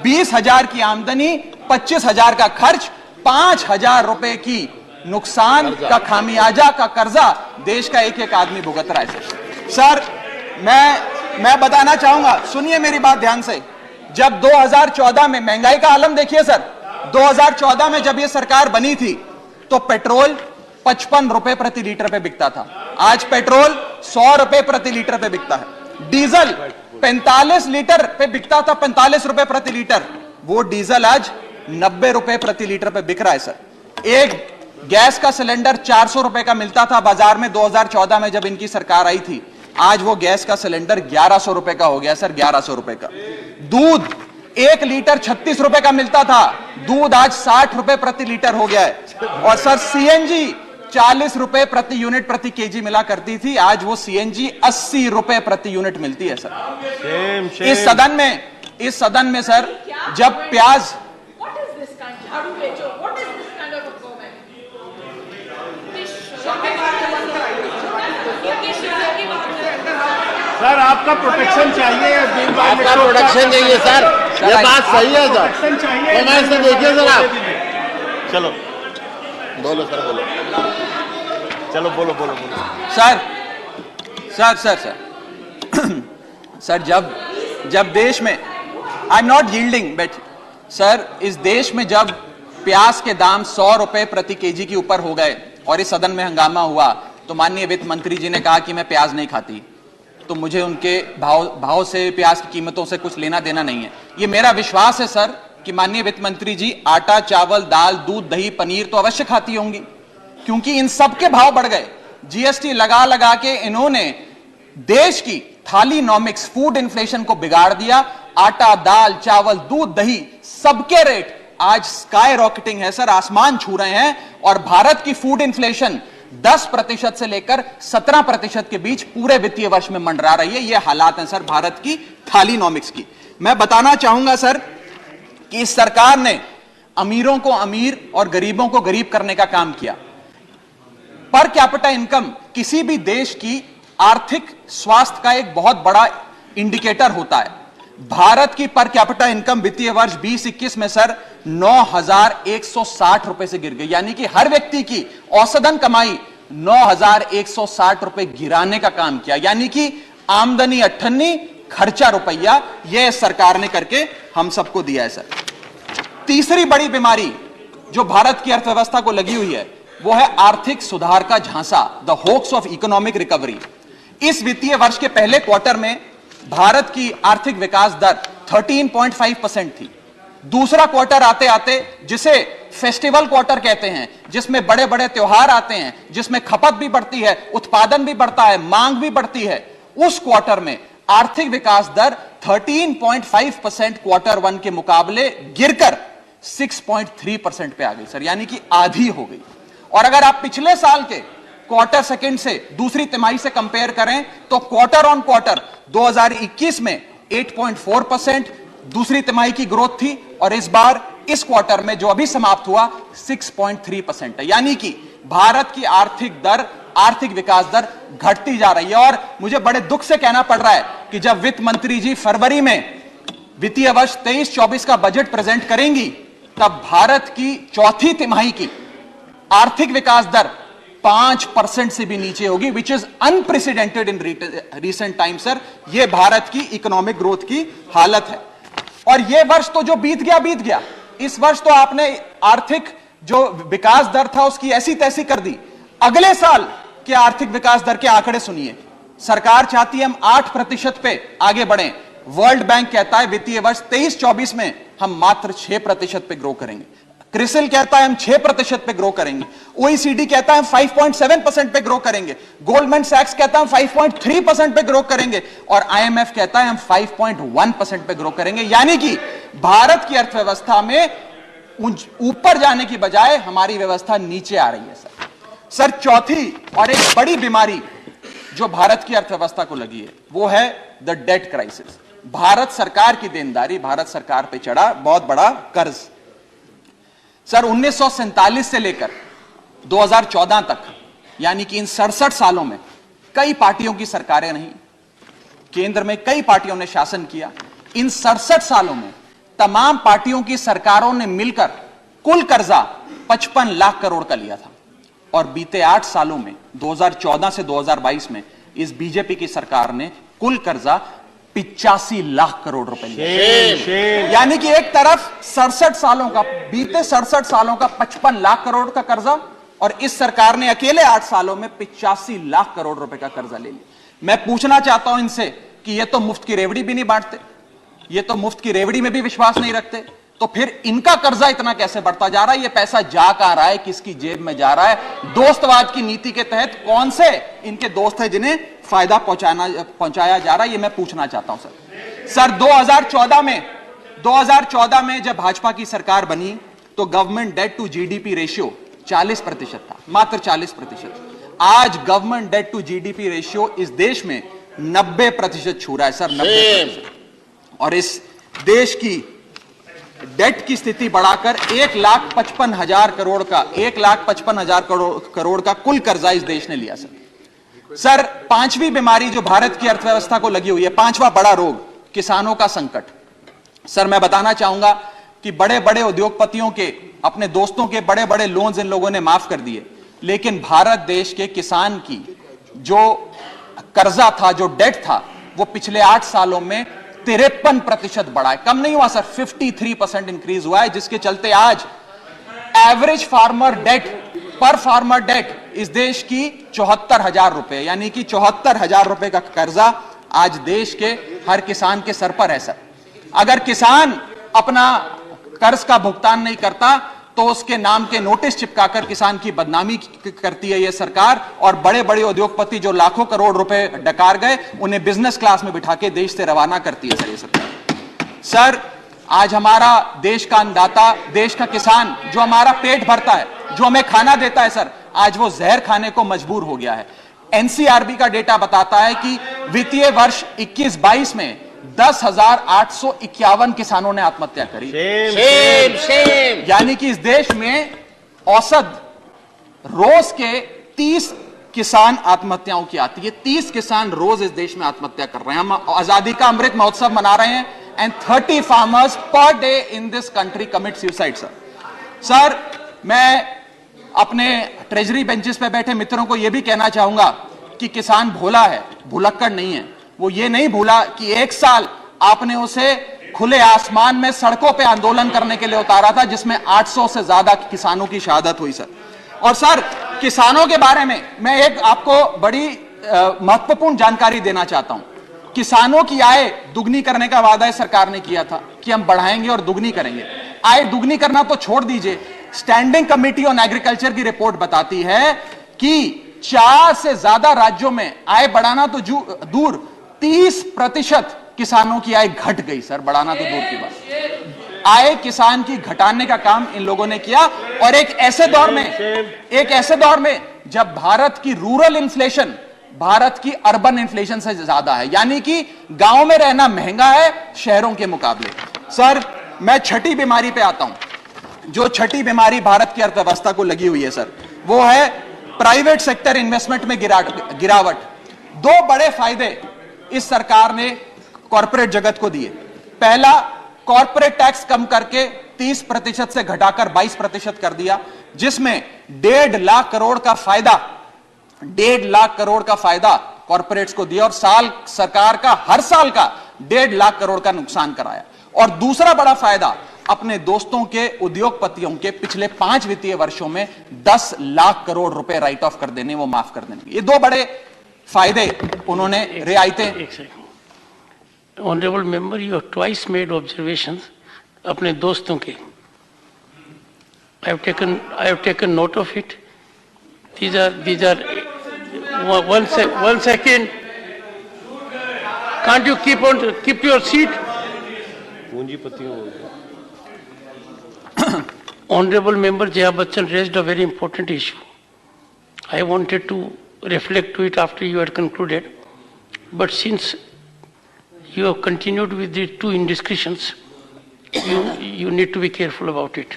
20,000 की आमदनी, 25,000 का खर्च, 5,000 रुपए की नुकसान का खामियाजा का कर्जा देश का एक एक आदमी भुगत रहा है। सर, मैं बताना चाहूंगा, सुनिए मेरी बात ध्यान से। जब 2014 में महंगाई का आलम देखिए सर, 2014 में जब यह सरकार बनी थी तो पेट्रोल 55 रुपए प्रति लीटर पे बिकता था। आज पेट्रोल 100 रुपए प्रति लीटर पे बिकता है। डीजल 45 लीटर पे बिकता था, 45 रुपए प्रति लीटर। वो डीजल आज 90 रुपए प्रति लीटर पे बिक रहा है सर। एक गैस का सिलेंडर 400 रुपए का मिलता था बाजार में 2014 में जब इनकी सरकार आई थी। आज वो गैस का सिलेंडर 1100 रुपए का हो गया सर, 1100 रुपए का। दूध 1 लीटर 36 रुपए का मिलता था, दूध आज 60 रुपए प्रति लीटर हो गया है। और सर, सीएनजी 40 रुपए प्रति यूनिट प्रति केजी मिला करती थी, आज वो सीएनजी 80 रुपए प्रति यूनिट मिलती है सर। इस सदन में सर, जब प्याज सर, आपका प्रोटेक्शन चाहिए, आपका प्रोटेक्शन चाहिए सर, ये बात सही है सर। कमेंट से देखिए सर आप। चलो बोलो सर, बोलो, चलो बोलो बोलो बोलो। सर, जब देश में, I am not yielding, but sir, इस देश में जब प्याज के दाम 100 रुपए प्रति केजी के ऊपर हो गए और इस सदन में हंगामा हुआ, तो माननीय वित्त मंत्री जी ने कहा कि मैं प्याज नहीं खाती, तो मुझे उनके भाव से, प्याज की कीमतों से कुछ लेना देना नहीं है। ये मेरा विश्वास है सर कि माननीय वित्त मंत्री जी आटा, चावल, दाल, दूध, दही, पनीर तो अवश्य खाती होंगी, क्योंकि इन सब के भाव बढ़ गए। जीएसटी लगा लगा के इन्होंने देश की थालीनॉमिक्स, फूड इन्फ्लेशन को बिगाड़ दिया। आटा, दाल, चावल, दूध, दही सबके रेट आज स्काई रॉकेटिंग है सर, आसमान छू रहे हैं। और भारत की फूड इन्फ्लेशन 10% से लेकर 17% के बीच पूरे वित्तीय वर्ष में मंडरा रही है। यह हालात हैं सर भारत की थालीनॉमिक्स की। मैं बताना चाहूंगा सर कि इस सरकार ने अमीरों को अमीर और गरीबों को गरीब करने का काम किया। पर कैपिटा इनकम किसी भी देश की आर्थिक स्वास्थ्य का एक बहुत बड़ा इंडिकेटर होता है। भारत की पर कैपिटा इनकम वित्तीय वर्ष 2021 में सर 9,160 रुपए से गिर गई, यानी कि हर व्यक्ति की औसतन कमाई 9,160 रुपए गिराने का काम किया, यानी कि आमदनी 98, खर्चा रुपया, यह सरकार ने करके हम सबको दिया है सर। तीसरी बड़ी बीमारी जो भारत की अर्थव्यवस्था को लगी हुई है वो है आर्थिक सुधार का झांसा, the hoax of economic recovery. इस वित्तीय वर्ष के पहले क्वार्टर में भारत की आर्थिक विकास दर 13.5% थी। दूसरा क्वार्टर आते आते, जिसे फेस्टिवल क्वार्टर कहते हैं, जिसमें बड़े बड़े त्योहार आते हैं, जिसमें खपत भी बढ़ती है, उत्पादन भी बढ़ता है, मांग भी बढ़ती है, उस क्वार्टर में आर्थिक विकास दर 13.5% क्वार्टर 1 के मुकाबले गिरकर 6.3% पे आ गई सर, यानी कि आधी हो गई। और अगर आप पिछले साल के क्वार्टर सेकंड से दूसरी तिमाही से कंपेयर करें तो क्वार्टर ऑन क्वार्टर 2021 में 8.4% दूसरी तिमाही की ग्रोथ थी, और इस बार इस क्वार्टर में जो अभी समाप्त हुआ 6.3% है, यानी कि भारत की आर्थिक विकास दर घटती जा रही है। और मुझे बड़े दुख से कहना पड़ रहा है कि जब वित्त मंत्री जी फरवरी में वित्तीय वर्ष 23-24 का बजट प्रेजेंट करेंगी, तब भारत की चौथी तिमाही की आर्थिक विकास दर 5% से भी नीचे होगी, which is unprecedented in recent time sir. यह भारत की इकोनॉमिक ग्रोथ की हालत है। और यह वर्ष तो जो बीत गया, इस वर्ष तो आपने आर्थिक जो विकास दर था उसकी ऐसी तैसी कर दी। अगले साल के आर्थिक विकास दर के आंकड़े सुनिए। सरकार चाहती है हम 8% पे आगे बढ़ें। वर्ल्ड बैंक कहता है वित्तीय वर्ष 23-24 में हम मात्र 6% पे ग्रो करेंगे। क्रिसिल कहता है हम 6% पे ग्रो करेंगे। ओईसीडी कहता है हम 5.7% पे ग्रो करेंगे। गोल्डमैन सैक्स कहता है हम 5.3% पे ग्रो करेंगे, और आईएमएफ कहता है हम 5.1% पे ग्रो करेंगे। यानी कि भारत की अर्थव्यवस्था में ऊपर जाने की बजाय हमारी व्यवस्था नीचे आ रही है सर। चौथी और एक बड़ी बीमारी जो भारत की अर्थव्यवस्था को लगी है वो है द डेट क्राइसिस। भारत सरकार की देनदारी, भारत सरकार पे चढ़ा बहुत बड़ा कर्ज। सर 1947 से लेकर 2014 तक, यानी कि इन 67 सालों में कई पार्टियों की सरकारें रहीं, केंद्र में कई पार्टियों ने शासन किया। इन 67 सालों में तमाम पार्टियों की सरकारों ने मिलकर कुल कर्जा 55 लाख करोड़ का लिया था, और बीते 8 सालों में 2014 से 2022 में इस बीजेपी की सरकार ने कुल कर्जा 85 लाख करोड़ रुपए लिया। यानी कि एक तरफ 67 सालों का, बीते 67 सालों का 55 लाख करोड़ का कर्जा, और इस सरकार ने अकेले 8 सालों में 85 लाख करोड़ रुपए का कर्जा ले लिया। मैं पूछना चाहता हूं इनसे कि ये तो मुफ्त की रेवड़ी भी नहीं बांटते, ये तो मुफ्त की रेवड़ी में भी विश्वास नहीं रखते, तो फिर इनका कर्जा इतना कैसे बढ़ता जा रहा है? ये पैसा जा कहां रहा है, किसकी जेब में जा रहा है? दोस्तवाद की नीति के तहत कौन से इनके दोस्त हैं जिन्हें फायदा पहुंचाया जा रहा है? ये मैं पूछना चाहता हूं सर 2014 में जब भाजपा की सरकार बनी तो government debt to GDP ratio 40% था, मात्र 40%। आज government debt to GDP ratio इस देश में 90% छू रहा है सर, 90%। और इस देश की डेट की स्थिति बढ़ाकर 1,55,000 करोड़ का 1,55,000 करोड़ का कुल कर्जा इस देश ने लिया सर। पांचवी बीमारी जो भारत की अर्थव्यवस्था को लगी हुई है, पांचवा बड़ा रोग, किसानों का संकट। सर मैं बताना चाहूंगा कि बड़े बड़े उद्योगपतियों के, अपने दोस्तों के बड़े बड़े लोन्स इन लोगों ने माफ कर दिए, लेकिन भारत देश के किसान की जो कर्जा था, जो डेट था, वो पिछले 8 सालों में 53% बढ़ा है, कम नहीं हुआ सर, 53% इंक्रीज हुआ है, जिसके चलते आज एवरेज फार्मर डेट पर फार्मर डेट इस देश की 74,000 रुपए, यानी कि 74,000 रुपए का कर्जा आज देश के हर किसान के सर पर है सर। अगर किसान अपना कर्ज का भुगतान नहीं करता तो उसके नाम के नोटिस चिपकाकर किसान की बदनामी करती है यह सरकार, और बड़े बड़े उद्योगपति जो लाखों करोड़ रुपए डकार गए उन्हें बिजनेस क्लास में बिठा के देश से रवाना करती है सर ये सरकार। सर, आज हमारा देश का अन्नदाता, देश का किसान जो हमारा पेट भरता है, जो हमें खाना देता है सर, आज वो जहर खाने को मजबूर हो गया है। एनसीआरबी का डेटा बताता है कि वित्तीय वर्ष 21-22 में 10,851 किसानों ने आत्महत्या करी। सेम। यानी कि इस देश में औसत रोज के 30 किसान आत्महत्याओं की आती है। 30 किसान रोज इस देश में आत्महत्या कर रहे हैं। हम आजादी का अमृत महोत्सव मना रहे हैं and 30 farmers per day in this country commit suicide sir. Sir, मैं अपने ट्रेजरी बेंचेस पे बैठे मित्रों को यह भी कहना चाहूंगा कि किसान भोला है, भुलक्कड़ नहीं है। वो ये नहीं भूला कि एक साल आपने उसे खुले आसमान में सड़कों पे आंदोलन करने के लिए उतारा था, जिसमें 800 से ज्यादा किसानों की शहादत हुई सर। और सर, किसानों के बारे में मैं एक आपको बड़ी महत्वपूर्ण जानकारी देना चाहता हूं। किसानों की आय दुगनी करने का वादा सरकार ने किया था कि हम बढ़ाएंगे और दुगनी करेंगे। आय दुगनी करना तो छोड़ दीजिए, स्टैंडिंग कमेटी ऑन एग्रीकल्चर की रिपोर्ट बताती है कि 4 से ज्यादा राज्यों में आय बढ़ाना तो दूर, 30% किसानों की आय घट गई सर, बढ़ाना तो दूर की बात। आय किसान की घटाने का काम इन लोगों ने किया, और एक ऐसे दौर में जब भारत की रूरल इन्फ्लेशन भारत की अर्बन इन्फ्लेशन से ज्यादा है, यानी कि गांव में रहना महंगा है शहरों के मुकाबले। सर, मैं छठी बीमारी पे आता हूं। जो छठी बीमारी भारत की अर्थव्यवस्था को लगी हुई है सर, वो है प्राइवेट सेक्टर इन्वेस्टमेंट में गिरावट। 2 बड़े फायदे इस सरकार ने कॉर्पोरेट जगत को दिए। पहला, कॉर्पोरेट टैक्स कम करके 30% से घटाकर 22% कर दिया, जिसमें 1.5 लाख करोड़ का फायदा कॉर्पोरेट्स को दिया, और सरकार का हर साल का 1.5 लाख करोड़ का नुकसान कराया। और दूसरा बड़ा फायदा, अपने दोस्तों के उद्योगपतियों के पिछले 5 वित्तीय वर्षों में 10 लाख करोड़ रुपए राइट ऑफ कर देने, वो माफ कर देने। ये 2 बड़े फायदे उन्होंने, रियायतें। Honourable member, you have twice made observations अपने दोस्तों के। I have taken note of it. These are one second. Can't you keep your seat? Honorable Member Jaya Bachchan raised a very important issue. I wanted to reflect to it after you had concluded, but since you have continued with the 2 indiscretions, you need to be careful about it.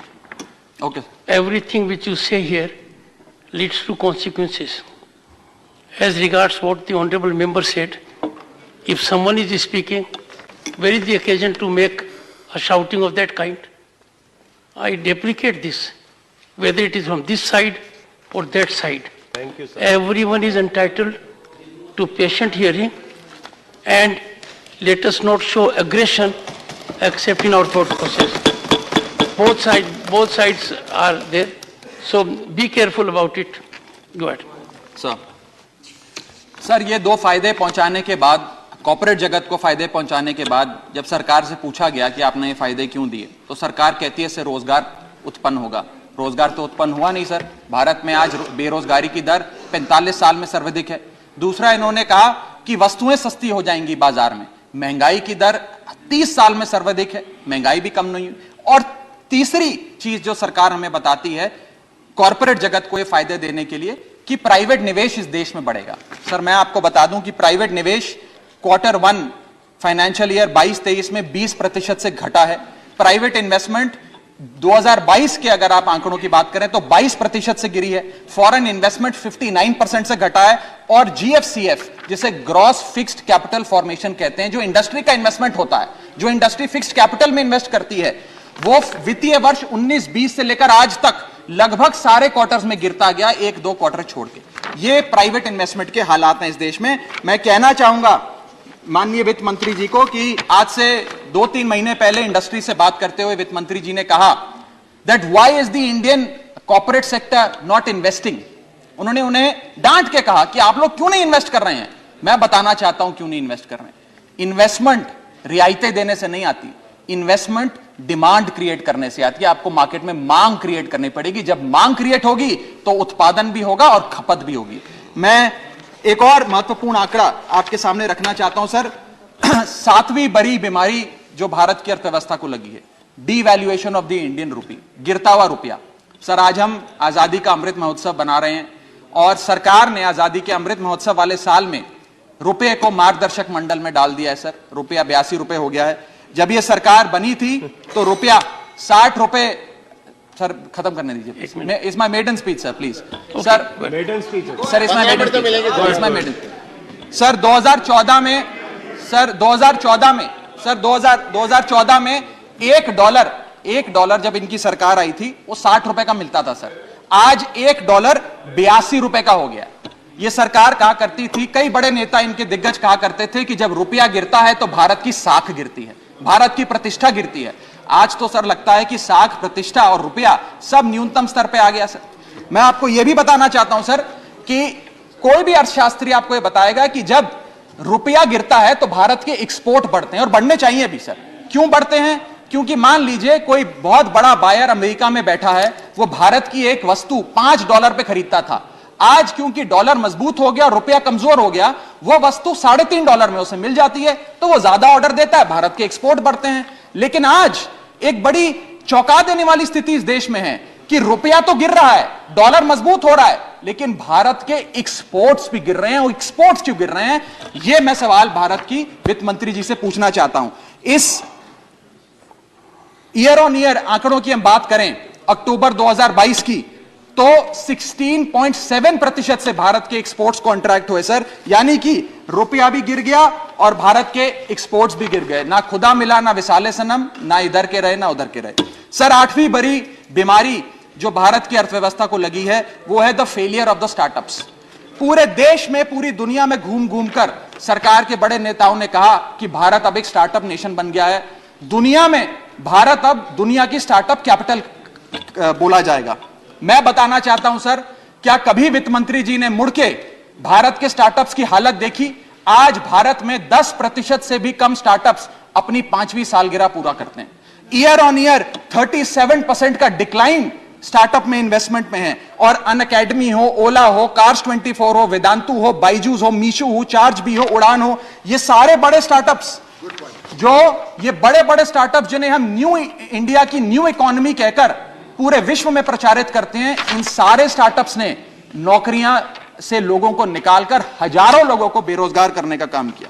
Okay. Everything which you say here leads to consequences. As regards what the honorable member said, if someone is speaking, where is the occasion to make a shouting of that kind? I deprecate this, whether it is from this side or that side. Thank you, sir. Everyone is entitled to patient hearing, and let us not show aggression except in our thought process. Both sides are there, so be careful about it. Go ahead. Sir, ये 2 फायदे पहुंचाने के बाद, corporate जगत को फायदे पहुंचाने के बाद, जब सरकार से पूछा गया कि आपने ये फायदे क्यों दिए, तो सरकार कहती है इससे रोजगार उत्पन्न होगा। रोजगार तो उत्पन्न हुआ नहीं सर। भारत में आज बेरोजगारी की दर 45 साल में सर्वाधिक है। दूसरा, इन्होंने कहा कि वस्तुएं सस्ती हो जाएंगी बाजार में। महंगाई की दर 30 साल में सर्वाधिक है, महंगाई भी कम नहीं हुई। और तीसरी चीज जो सरकार हमें बताती है कॉर्पोरेट जगत को ये फायदे देने के लिए, कि प्राइवेट निवेश इस देश में बढ़ेगा। सर, मैं आपको बता दूं कि प्राइवेट निवेश Q1 फाइनेंशियल ईयर 22-23 में 20% से घटा है। प्राइवेट इन्वेस्टमेंट 2022 के अगर आप आंकड़ों की बात करें तो 22% से गिरी है। फॉरेन इन्वेस्टमेंट 59% से घटा है। और GFCF, जिसे ग्रॉस फिक्स्ड कैपिटल फॉर्मेशन कहते हैं, जो इंडस्ट्री का इन्वेस्टमेंट होता है, जो इंडस्ट्री फिक्स्ड कैपिटल में इन्वेस्ट करती है, वो वित्तीय वर्ष 19-20 से लेकर आज तक लगभग सारे क्वार्टर्स में गिरता गया, 1-2 क्वार्टर छोड़ के। ये प्राइवेट इन्वेस्टमेंट के हालात हैं इस देश में। मैं कहना चाहूंगा माननीय वित्त मंत्री जी को कि आज से 2-3 महीने पहले इंडस्ट्री से बात करते हुए वित्त मंत्री जी ने कहा that why is the Indian corporate sector not investing. उन्होंने उन्हें डांट के कहा कि आप लोग क्यों नहीं इन्वेस्ट कर रहे हैं। मैं बताना चाहता हूं क्यों नहीं इन्वेस्ट कर रहे हैं। इन्वेस्टमेंट रियायतें देने से नहीं आती, इन्वेस्टमेंट डिमांड क्रिएट करने से आती है। आपको मार्केट में मांग क्रिएट करनी पड़ेगी। जब मांग क्रिएट होगी तो उत्पादन भी होगा और खपत भी होगी। मैं एक और महत्वपूर्ण आंकड़ा आपके सामने रखना चाहता हूं सर। 7वीं बड़ी बीमारी जो भारत की अर्थव्यवस्था को लगी है, devaluation of the Indian rupee, गिरता हुआ रुपया। सर आज हम आजादी का अमृत महोत्सव बना रहे हैं और सरकार ने आजादी के अमृत महोत्सव वाले साल में रुपये को मार्गदर्शक मंडल में डाल दिया है सर। रुपया 82 रुपए हो गया है। जब यह सरकार बनी थी तो रुपया 60 रुपए। सर खत्म करने दीजिए। Is my maiden speech sir please. Sir maiden speech sir is my maiden sir 2014 में सर 2014 में $1 जब इनकी सरकार आई थी वो 60 रुपए का मिलता था सर। आज $1 82 रुपए का हो गया। ये सरकार कहा करती थी, कई बड़े नेता इनके दिग्गज कहा करते थे कि जब रुपया गिरता है तो भारत की साख गिरती है, भारत की प्रतिष्ठा गिरती है। आज तो सर लगता है कि साख, प्रतिष्ठा और रुपया सब न्यूनतम स्तर पे आ गया सर। मैं आपको यह भी बताना चाहता हूं सर कि कोई भी अर्थशास्त्री आपको यह बताएगा कि जब रुपया गिरता है तो भारत के एक्सपोर्ट बढ़ते हैं और बढ़ने चाहिए भी सर। क्यों बढ़ते हैं? क्योंकि मान लीजिए कोई बहुत बड़ा बायर अमेरिका में बैठा है, वो भारत की एक वस्तु $5 पे खरीदता था। आज क्योंकि डॉलर मजबूत हो गया और रुपया कमजोर हो गया, वो वस्तु $3.5 में उसे मिल जाती है, तो वो ज्यादा ऑर्डर देता है, भारत के एक्सपोर्ट बढ़ते हैं। लेकिन आज एक बड़ी चौंका देने वाली स्थिति इस देश में है कि रुपया तो गिर रहा है, डॉलर मजबूत हो रहा है, लेकिन भारत के एक्सपोर्ट्स भी गिर रहे हैं। और एक्सपोर्ट्स क्यों गिर रहे हैं, यह मैं सवाल भारत की वित्त मंत्री जी से पूछना चाहता हूं। इस ईयर ऑन ईयर आंकड़ों की हम बात करें अक्टूबर 2022 की, तो 16.7% से भारत के एक्सपोर्ट्स कॉन्ट्रैक्ट हुए सर। यानी कि रुपया भी गिर गया और भारत के एक्सपोर्ट्स भी गिर गए। ना खुदा मिला, ना विसाले सनम, ना इधर के रहे ना उधर के रहे। सर 8वीं बड़ी बीमारी जो भारत की अर्थव्यवस्था को लगी है वो है the failure of the startups. पूरे देश में, पूरी दुनिया में घूम घूम कर सरकार के बड़े नेताओं ने कहा कि भारत अब एक स्टार्टअप नेशन बन गया है। दुनिया में भारत अब दुनिया की स्टार्टअप कैपिटल बोला जाएगा। मैं बताना चाहता हूं सर, क्या कभी वित्त मंत्री जी ने मुड़ के भारत के स्टार्टअप्स की हालत देखी? आज भारत में 10% से भी कम स्टार्टअप्स अपनी 5वीं सालगिरह पूरा करते हैं। ईयर ऑन ईयर 37% का डिक्लाइन स्टार्टअप में, इन्वेस्टमेंट में है। और अनअकैडमी हो, ओला हो, कार्स 24 हो, वेदांतु हो, बाइजूस हो, मीशो हो, चार्ज भी हो, उड़ान हो, ये सारे बड़े स्टार्टअप्स, जो ये बड़े बड़े स्टार्टअप जिन्हें हम न्यू इंडिया की न्यू इकोनॉमी कहकर पूरे विश्व में प्रचारित करते हैं, इन सारे स्टार्टअप्स ने नौकरियां से लोगों को निकालकर हजारों लोगों को बेरोजगार करने का काम किया।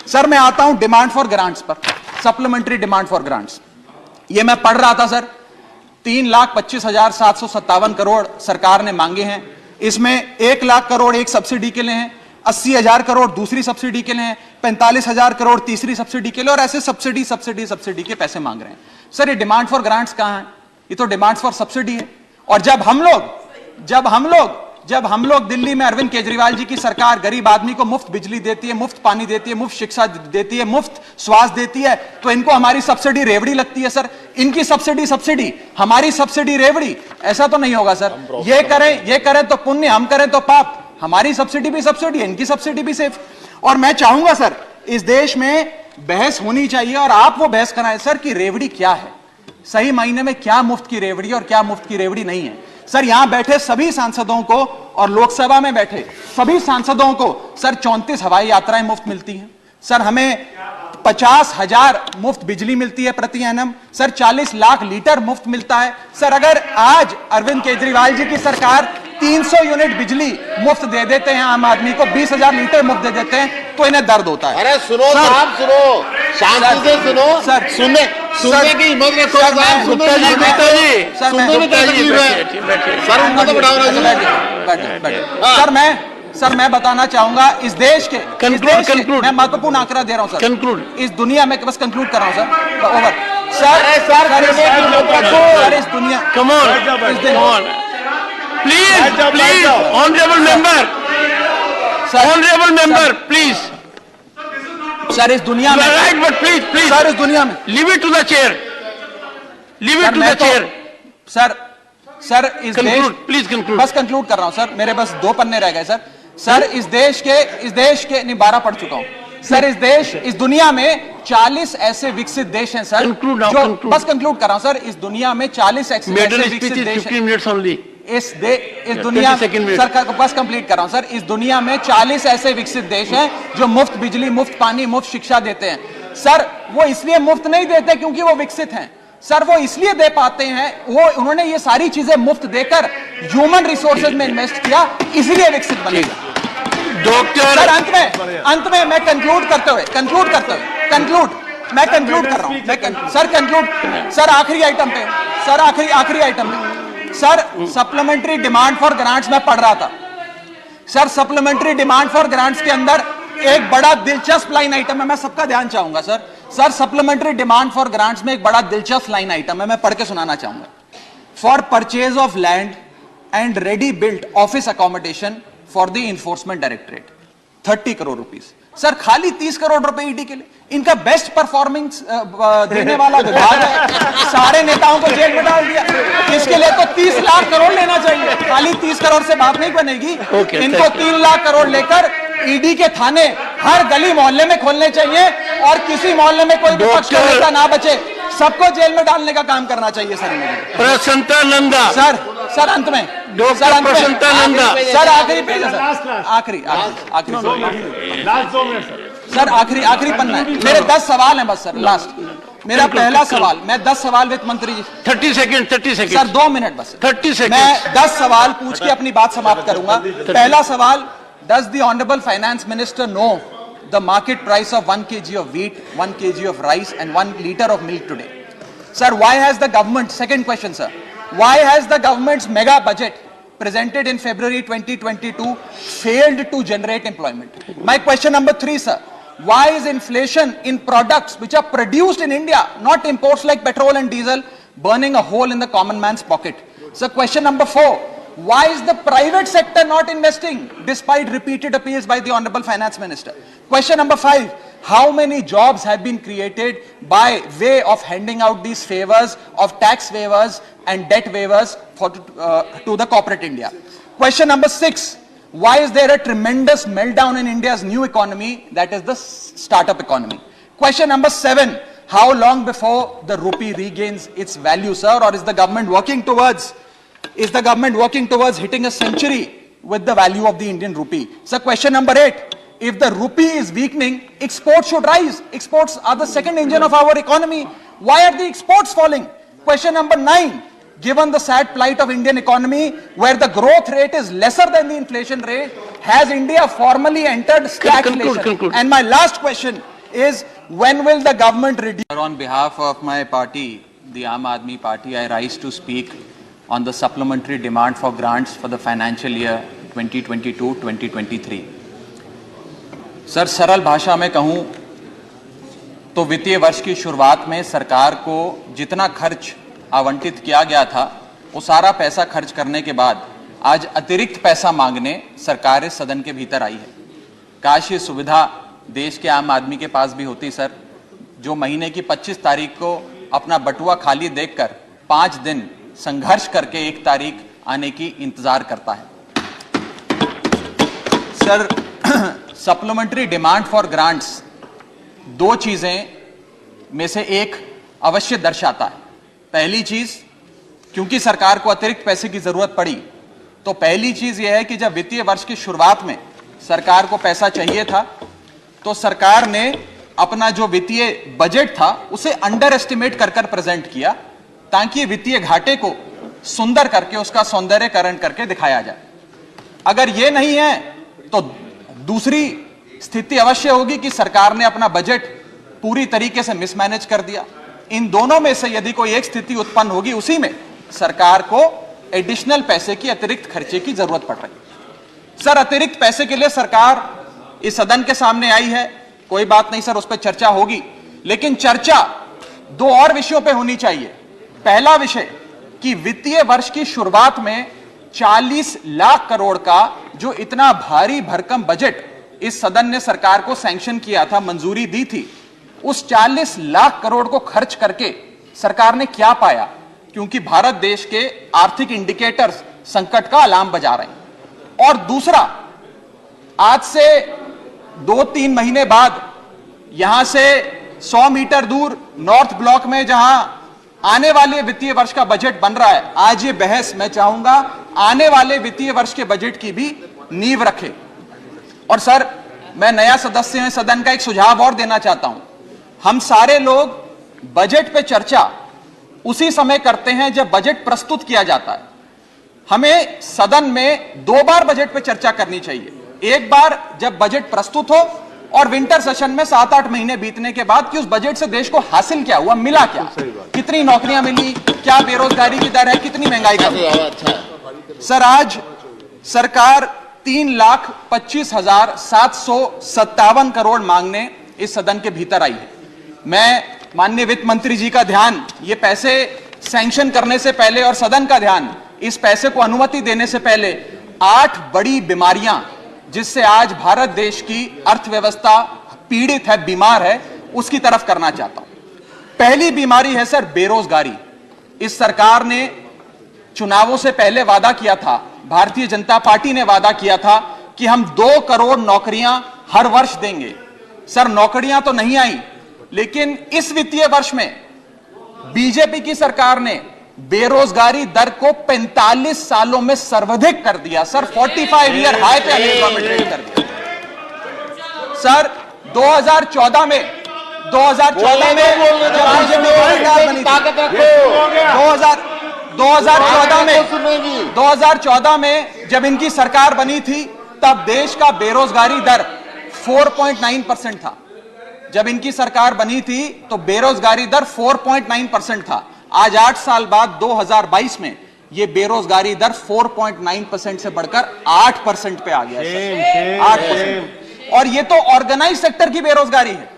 सर मैं आता हूं डिमांड फॉर ग्रांट्स पर, सप्लीमेंट्री डिमांड फॉर ग्रांट्स। ये मैं पढ़ रहा था सर, 3,25,757 करोड़ सरकार ने मांगे हैं। इसमें 1 लाख करोड़ एक सब्सिडी के लिए हैं, 80,000 करोड़ दूसरी सब्सिडी के लिए हैं, 45,000 करोड़ तीसरी सब्सिडी के लिए, और ऐसे सब्सिडी के पैसे मांग रहे हैं। सर ये डिमांड फॉर ग्रांट्स कहां है? ये तो डिमांड फॉर सब्सिडी है। और जब हम लोग दिल्ली में अरविंद केजरीवाल जी की सरकार गरीब आदमी को मुफ्त बिजली देती है, मुफ्त पानी देती है, मुफ्त शिक्षा देती है, मुफ्त स्वास्थ्य देती है, तो इनको हमारी सब्सिडी रेवड़ी लगती है सर। इनकी सब्सिडी, हमारी सब्सिडी रेवड़ी, ऐसा तो नहीं होगा सर। ये करें तो पुण्य, हम करें तो पाप। हमारी सब्सिडी भी सब्सिडी है, इनकी सब्सिडी भी सेफ। और मैं चाहूंगा सर इस देश में बहस होनी चाहिए और आप वो बहस कराएं सर कि रेवड़ी क्या है, सही मायने में क्या मुफ्त की रेवड़ी और क्या मुफ्त की रेवड़ी नहीं है। सर यहां बैठे सभी सांसदों को और लोकसभा में बैठे सभी सांसदों को सर 34 हवाई यात्राएं मुफ्त मिलती हैं। सर हमें 50,000 मुफ्त बिजली मिलती है प्रति एनम। सर 40 लाख लीटर मुफ्त मिलता है। सर अगर आज अरविंद केजरीवाल जी की सरकार 300 यूनिट बिजली मुफ्त दे देते हैं, आम आदमी को 20,000 लीटर मुफ्त दे देते हैं, तो इन्हें दर्द होता है। अरे सुनो साहब, सुनो, शांति से सुनो सर, सुनने की हिम्मत रखो साहब, सुनने की तकलीफ है सर, उनको तो बढ़ाओ ना। सर मैं बताना चाहूंगा इस देश के, मैं महत्वपूर्ण आंकड़ा दे रहा हूं सर, कंक्लूड इस दुनिया में, बस कंक्लूड कर रहा हूं सर, ओवर सर इस दुनिया, come on please honourable member please sir इस दुनिया में, राइट, बट प्लीज सर इस दुनिया में leave it to the chair, sir इस देश, प्लीज कंक्लूड। बस कंक्लूड कर रहा हूं सर, मेरे बस 2 पन्ने रह गए सर। सर इस देश के नहीं 12 पढ़ चुका हूं सर। इस दुनिया में 40 ऐसे विकसित देश हैं सर, जो बस कंक्लूड कर रहा हूं सर, इस दुनिया में 40 ऐसे विकसित देश हैं। इस दुनिया सर बस कंप्लीट कर रहा हूं सर। इस दुनिया में 40 ऐसे विकसित देश हैं जो मुफ्त बिजली, मुफ्त पानी, मुफ्त शिक्षा देते हैं सर। वो इसलिए मुफ्त नहीं देते क्योंकि वो विकसित हैं सर, वो इसलिए दे पाते हैं, उन्होंने ये सारी चीजें मुफ्त देकर ह्यूमन रिसोर्सेज में इन्वेस्ट किया, इसलिए विकसित बने डॉक्टर। सर अंत में मैं कंक्लूड कर रहा हूं सर, आखिरी आइटम पे sir, supplementary demand for grants में पढ़ रहा था sir. Supplementary demand for grants के अंदर एक बड़ा दिलचस्प लाइन आइटम है, मैं सबका ध्यान चाहूंगा sir. Supplementary demand for grants में एक बड़ा दिलचस्प लाइन आइटम है, मैं पढ़ के सुनाना चाहूंगा। For purchase of land and ready built office accommodation for the enforcement directorate 30 crore rupees sir, खाली 30 करोड़ रुपए ईडी के लिए। इनका बेस्ट परफॉर्मेंस देने वाला विभाग है, सारे नेताओं को जेल में डाल दिया। इसके लिए तो 30 लाख करोड़ लेना चाहिए, खाली 30 करोड़ से बात नहीं बनेगी। इनको 3 लाख करोड़ लेकर ईडी के थाने हर गली मोहल्ले में खोलने चाहिए, और किसी मोहल्ले में कोई विपक्ष का नेता ना बचे, सबको जेल में डालने का काम करना चाहिए सर। प्रसन्नता नंदा सर अंत में प्रसन्नता नंदा सर, आखिरी पेज है सर, आखिरी सर, आखिरी पन्ना है। मेरे 10 सवाल हैं बस सर, लास्ट मेरा पहला सवाल, मैं 10 सवाल वित्त मंत्री जी 30 सेकंड सर, 2 मिनट बस 30 सेकंड मैं 10 सवाल पूछ के अपनी बात समाप्त करूंगा। पहला सवाल, does the honourable finance minister know the market price of 1 kg of wheat, 1 kg of rice and 1 liter of milk today? Sir, why has the government, second question sir, why has the government's mega budget presented in February 2022 failed to generate employment? My question number 3 sir, why is inflation in products which are produced in India, not imports like petrol and diesel, burning a hole in the common man's pocket? So question number 4, why is the private sector not investing despite repeated appeals by the Honorable Finance Minister? Question number 5, how many jobs have been created by way of handing out these favors of tax waivers and debt waivers to the corporate India? Question number 6, why is there a tremendous meltdown in India's new economy, that is the startup economy? Question number 7, how long before the rupee regains its value, sir, or is the government working towards hitting a century with the value of the Indian rupee? So question number 8, if the rupee is weakening, exports should rise. Exports are the second engine of our economy. Why are the exports falling? Question number 9, given the sad plight of Indian economy, where the growth rate is lesser than the inflation rate, has India formally entered stagflation? Conclude. And my last question is, when will the government reduce? On behalf of my party, the Aam Aadmi Party, I rise to speak on the supplementary demand for grants for the financial year 2022-2023. Sir, सरल भाषा में कहूं तो वित्तीय वर्ष की शुरुआत में सरकार को जितना खर्च आवंटित किया गया था, वो सारा पैसा खर्च करने के बाद आज अतिरिक्त पैसा मांगने सरकार इस सदन के भीतर आई है। काश ये सुविधा देश के आम आदमी के पास भी होती सर, जो महीने की 25 तारीख को अपना बटुआ खाली देखकर 5 दिन संघर्ष करके 1 तारीख आने की इंतजार करता है। Sir, supplementary demand for grants 2 चीजें में से एक अवश्य दर्शाता है। पहली चीज, क्योंकि सरकार को अतिरिक्त पैसे की जरूरत पड़ी, तो पहली चीज यह है कि जब वित्तीय वर्ष की शुरुआत में सरकार को पैसा चाहिए था, तो सरकार ने अपना जो वित्तीय बजट था उसे अंडर एस्टिमेट कर प्रेजेंट किया, ताकि वित्तीय घाटे को सुंदर करके उसका सौंदर्यकरण करके दिखाया जाए। अगर यह नहीं है तो दूसरी स्थिति अवश्य होगी कि सरकार ने अपना बजट पूरी तरीके से मिसमैनेज कर दिया। इन दोनों में से यदि कोई एक स्थिति उत्पन्न होगी, उसी में सरकार को एडिशनल पैसे की, अतिरिक्त खर्चे की जरूरत पड़ रही। सर, अतिरिक्त पैसे के लिए सरकार इस सदन के सामने आई है, कोई बात नहीं सर, उस पर चर्चा होगी, लेकिन चर्चा 2 और विषयों पे होनी चाहिए। पहला विषय कि वित्तीय वर्ष की शुरुआत में 40 लाख करोड़ का जो इतना भारी भरकम बजट इस सदन ने सरकार को सैंक्शन किया था, मंजूरी दी थी, उस 40 लाख करोड़ को खर्च करके सरकार ने क्या पाया, क्योंकि भारत देश के आर्थिक इंडिकेटर्स संकट का अलार्म बजा रहे हैं। और दूसरा, आज से 2-3 महीने बाद यहां से 100 मीटर दूर नॉर्थ ब्लॉक में जहां आने वाले वित्तीय वर्ष का बजट बन रहा है, आज ये बहस मैं चाहूंगा आने वाले वित्तीय वर्ष के बजट की भी नींव रखे। और सर, मैं नया सदस्य हैं सदन का, एक सुझाव और देना चाहता हूं। हम सारे लोग बजट पे चर्चा उसी समय करते हैं जब बजट प्रस्तुत किया जाता है। हमें सदन में 2 बार बजट पे चर्चा करनी चाहिए। एक बार जब बजट प्रस्तुत हो और विंटर सेशन में 7-8 महीने बीतने के बाद कि उस बजट से देश को हासिल क्या हुआ, मिला क्या, कितनी नौकरियां मिली, क्या बेरोजगारी की दर है, कितनी महंगाई कम हुई। सर, आज सरकार 3,25,757 करोड़ मांगने इस सदन के भीतर आई है। मैं माननीय वित्त मंत्री जी का ध्यान ये पैसे सैंक्शन करने से पहले और सदन का ध्यान इस पैसे को अनुमति देने से पहले 8 बड़ी बीमारियां जिससे आज भारत देश की अर्थव्यवस्था पीड़ित है, बीमार है, उसकी तरफ करना चाहता हूं। पहली बीमारी है सर बेरोजगारी। इस सरकार ने चुनावों से पहले वादा किया था, भारतीय जनता पार्टी ने वादा किया था कि हम 2 करोड़ नौकरियां हर वर्ष देंगे। सर, नौकरियां तो नहीं आई, लेकिन इस वित्तीय वर्ष में बीजेपी की सरकार ने बेरोजगारी दर को 45 सालों में सर्वाधिक कर दिया। सर, 45 ईयर हाई पे अनएम्प्लॉयमेंट कर दिया। सर, 2014 में जब बीजेपी की सरकार बनी थी, 2014 में जब इनकी सरकार बनी थी, तब देश का बेरोजगारी दर 4.9% था। जब इनकी सरकार बनी थी तो बेरोजगारी दर 4.9% था। आज 8 साल बाद 2022 में यह बेरोजगारी दर 4.9% से बढ़कर 8% पे आ गया है। 8%। और ये तो ऑर्गेनाइज सेक्टर की बेरोजगारी है।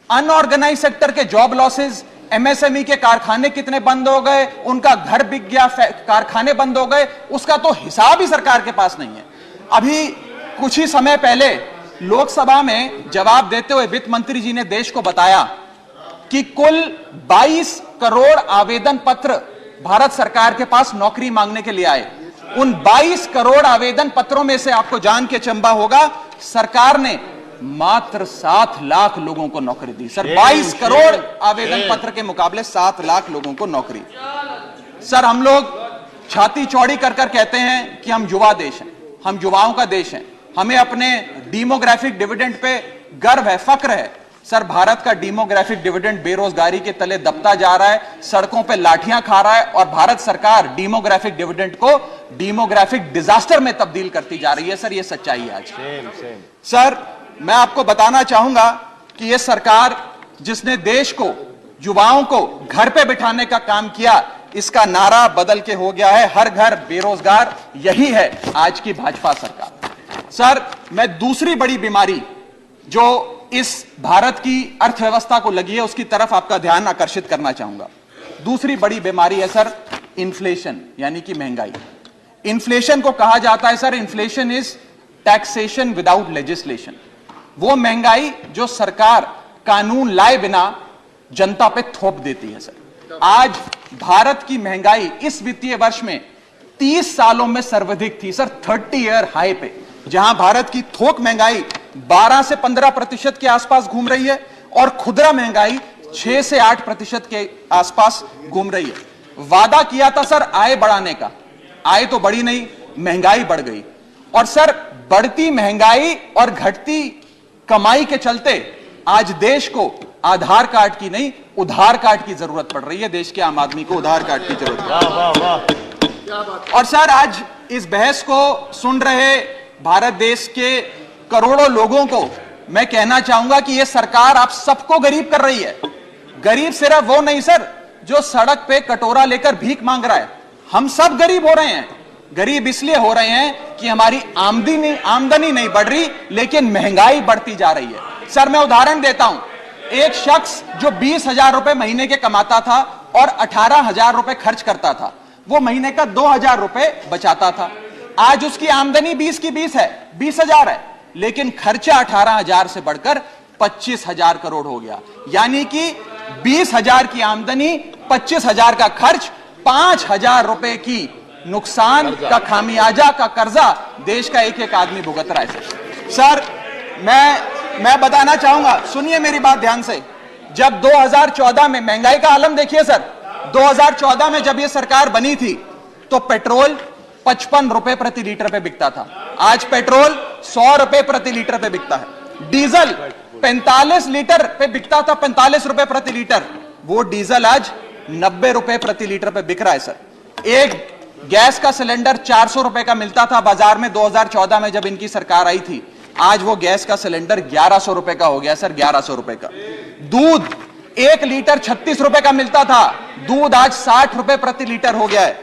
अनऑर्गेनाइज सेक्टर के जॉब लॉसेस, एमएसएमई के कारखाने कितने बंद हो गए, उनका घर बिक गया, कारखाने बंद हो गए, उसका तो हिसाब ही सरकार के पास नहीं है। अभी कुछ ही समय पहले लोकसभा में जवाब देते हुए वित्त मंत्री जी ने देश को बताया कि कुल 22 करोड़ आवेदन पत्र भारत सरकार के पास नौकरी मांगने के लिए आए। उन 22 करोड़ आवेदन पत्रों में से आपको जान के चंबा होगा, सरकार ने मात्र 7 लाख लोगों को नौकरी दी। सर, 22 करोड़ आवेदन पत्र के मुकाबले 7 लाख लोगों को नौकरी। सर, हम लोग छाती चौड़ी कर कर कहते हैं कि हम युवा देश हैं, हम युवाओं का देश हैं, हमें अपने डेमोग्राफिक डिविडेंड पे गर्व है, फक्र है। सर, भारत का डेमोग्राफिक डिविडेंड बेरोजगारी के तले दबता जा रहा है, सड़कों पे लाठियां खा रहा है और भारत सरकार डेमोग्राफिक डिविडेंड को डेमोग्राफिक डिजास्टर में तब्दील करती जा रही है। सर, ये सच्चाई है आज। सर, मैं आपको बताना चाहूंगा कि यह सरकार जिसने देश को, युवाओं को घर पे बिठाने का काम किया, इसका नारा बदल के हो गया है हर घर बेरोजगार। यही है आज की भाजपा सरकार। सर, मैं दूसरी बड़ी बीमारी जो इस भारत की अर्थव्यवस्था को लगी है उसकी तरफ आपका ध्यान आकर्षित करना चाहूंगा। दूसरी बड़ी बीमारी है सर इन्फ्लेशन, यानी कि महंगाई। इन्फ्लेशन को कहा जाता है sir, inflation is taxation without legislation. वो महंगाई जो सरकार कानून लाए बिना जनता पे थोप देती है। सर, आज भारत की महंगाई इस वित्तीय वर्ष में 30 सालों में सर्वाधिक थी। सर, 30 ईयर हाई पे, जहां भारत की थोक महंगाई 12 से 15% के आसपास घूम रही है और खुदरा महंगाई 6 से 8% के आसपास घूम रही है। वादा किया था सर आय बढ़ाने का, आय तो बढ़ी नहीं, महंगाई बढ़ गई। और सर, बढ़ती महंगाई और घटती कमाई के चलते आज देश को आधार कार्ड की नहीं, उधार कार्ड की जरूरत पड़ रही है। देश के आम आदमी को उधार कार्ड की जरूरत है। और सर, आज इस बहस को सुन रहे भारत देश के करोड़ों लोगों को मैं कहना चाहूंगा कि यह सरकार आप सबको गरीब कर रही है। गरीब सिर्फ वो नहीं सर जो सड़क पे कटोरा लेकर भीख मांग रहा है, हम सब गरीब हो रहे हैं। गरीब इसलिए हो रहे हैं कि हमारी आमदनी नहीं बढ़ रही, लेकिन महंगाई बढ़ती जा रही है। सर, मैं उदाहरण देता हूं। एक शख्स जो 20,000 रुपए महीने के कमाता था और 18,000 रुपए खर्च करता था, वो महीने का 2,000 रुपए बचाता था। आज उसकी आमदनी 20 की 20 है, 20,000 है, लेकिन खर्चा 18,000 से बढ़कर 25,000 करोड़ हो गया। यानी कि 20,000 की आमदनी, 25,000 का खर्च, 5,000 रुपए की नुकसान का खामियाजा का कर्जा देश का एक एक आदमी भुगत रहा है। सर मैं बताना चाहूंगा, सुनिए मेरी बात ध्यान से। जब 2014 में महंगाई का आलम देखिए सर, 2014 में जब यह सरकार बनी थी तो पेट्रोल 55 रुपए प्रति लीटर पे बिकता था। आज पेट्रोल 100 रुपए प्रति लीटर पे बिकता है। डीजल 45 लीटर पे बिकता था, 45 रुपए प्रति लीटर। वो डीजल आज 90 रुपए प्रति लीटर पे बिक रहा है सर। एक गैस का सिलेंडर 400 रुपए का मिलता था बाजार में 2014 में जब इनकी सरकार आई थी। आज वो गैस का सिलेंडर 1100 रुपए का हो गया सर, 1100 रुपए का। दूध 1 लीटर 36 रुपए का मिलता था, दूध आज 60 रुपए प्रति लीटर हो गया है।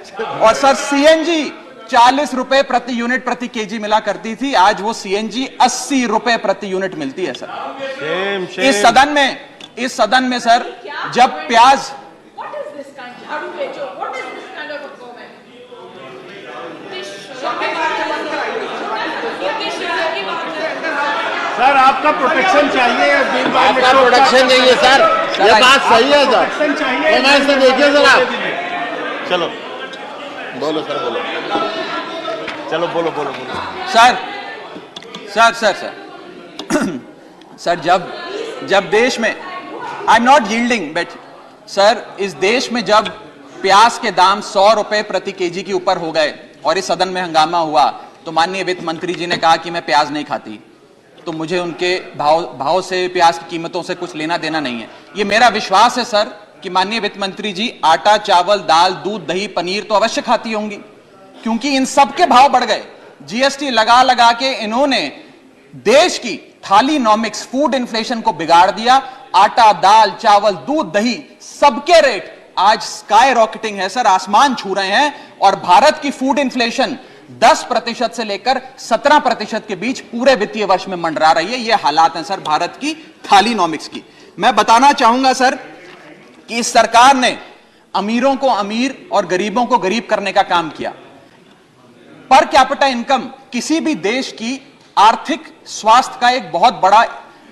और सर सीएनजी 40 रुपए प्रति यूनिट प्रति केजी मिला करती थी, आज वो सीएनजी 80 रुपए प्रति यूनिट मिलती है सर। इस सदन में सर जब प्याज सर आपका प्रोटेक्शन चाहिए, आपका प्रोटेक्शन चाहिए सर, ये बात सही है सर। प्रोटेक्शन चाहिए, कमेंट से देखिए सर आप। चलो बोलो सर, बोलो, चलो बोलो बोलो सर सर जब देश में, I am not yielding but sir, इस देश में जब प्याज के दाम 100 रुपए प्रति केजी के ऊपर हो गए और इस सदन में हंगामा हुआ तो माननीय वित्त मंत्री जी ने कहा कि मैं प्याज नहीं खाती, तो मुझे उनके भाव से, प्याज की कीमतों से कुछ लेना देना नहीं है। ये मेरा विश्वास है सर कि माननीय वित्त मंत्री जी आटा, चावल, दाल, दूध, दही, पनीर तो अवश्य खाती होंगी, क्योंकि इन सब के भाव बढ़ गए। जीएसटी लगा लगा के इन्होंने देश की थालीनॉमिक्स, फूड इन्फ्लेशन को बिगाड़ दिया। आटा, दाल, चावल, दूध, दही सबके रेट आज स्काई रॉकेटिंग है सर, आसमान छू रहे हैं। और भारत की फूड इन्फ्लेशन 10% से लेकर 17% के बीच पूरे वित्तीय वर्ष में मंडरा रही है। ये हालात हैं सर भारत की थालीनॉमिक्स की। मैं बताना चाहूंगा सर कि इस सरकार ने अमीरों को अमीर और गरीबों को गरीब करने का काम किया। पर कैपिटा इनकम किसी भी देश की आर्थिक स्वास्थ्य का एक बहुत बड़ा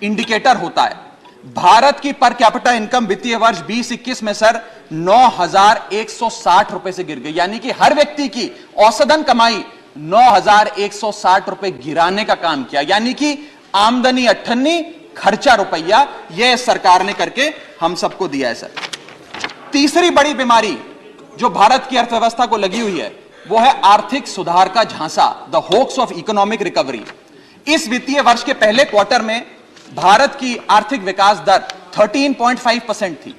इंडिकेटर होता है। भारत की पर कैपिटा इनकम वित्तीय वर्ष 2021 में सर 9,160 रुपए से गिर गई, यानी कि हर व्यक्ति की औसतन कमाई 9,160 रुपए गिराने का काम किया। यानी कि आमदनी 98, खर्चा रुपया, यह सरकार ने करके हम सबको दिया है सर। तीसरी बड़ी बीमारी जो भारत की अर्थव्यवस्था को लगी हुई है वो है आर्थिक सुधार का झांसा, the hoax of economic recovery. इस वित्तीय वर्ष के पहले क्वार्टर में भारत की आर्थिक विकास दर 13.5% थी।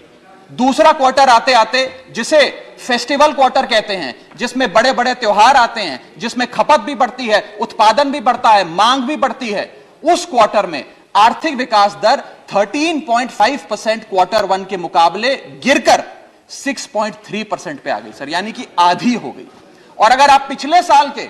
दूसरा क्वार्टर आते आते, जिसे फेस्टिवल क्वार्टर कहते हैं, जिसमें बड़े बड़े त्योहार आते हैं, जिसमें खपत भी बढ़ती है, उत्पादन भी बढ़ता है, मांग भी बढ़ती है, उस क्वार्टर में आर्थिक विकास दर 13.5% क्वार्टर 1 के मुकाबले गिरकर 6.3% पे आ गई सर, यानी कि आधी हो गई। और अगर आप पिछले साल के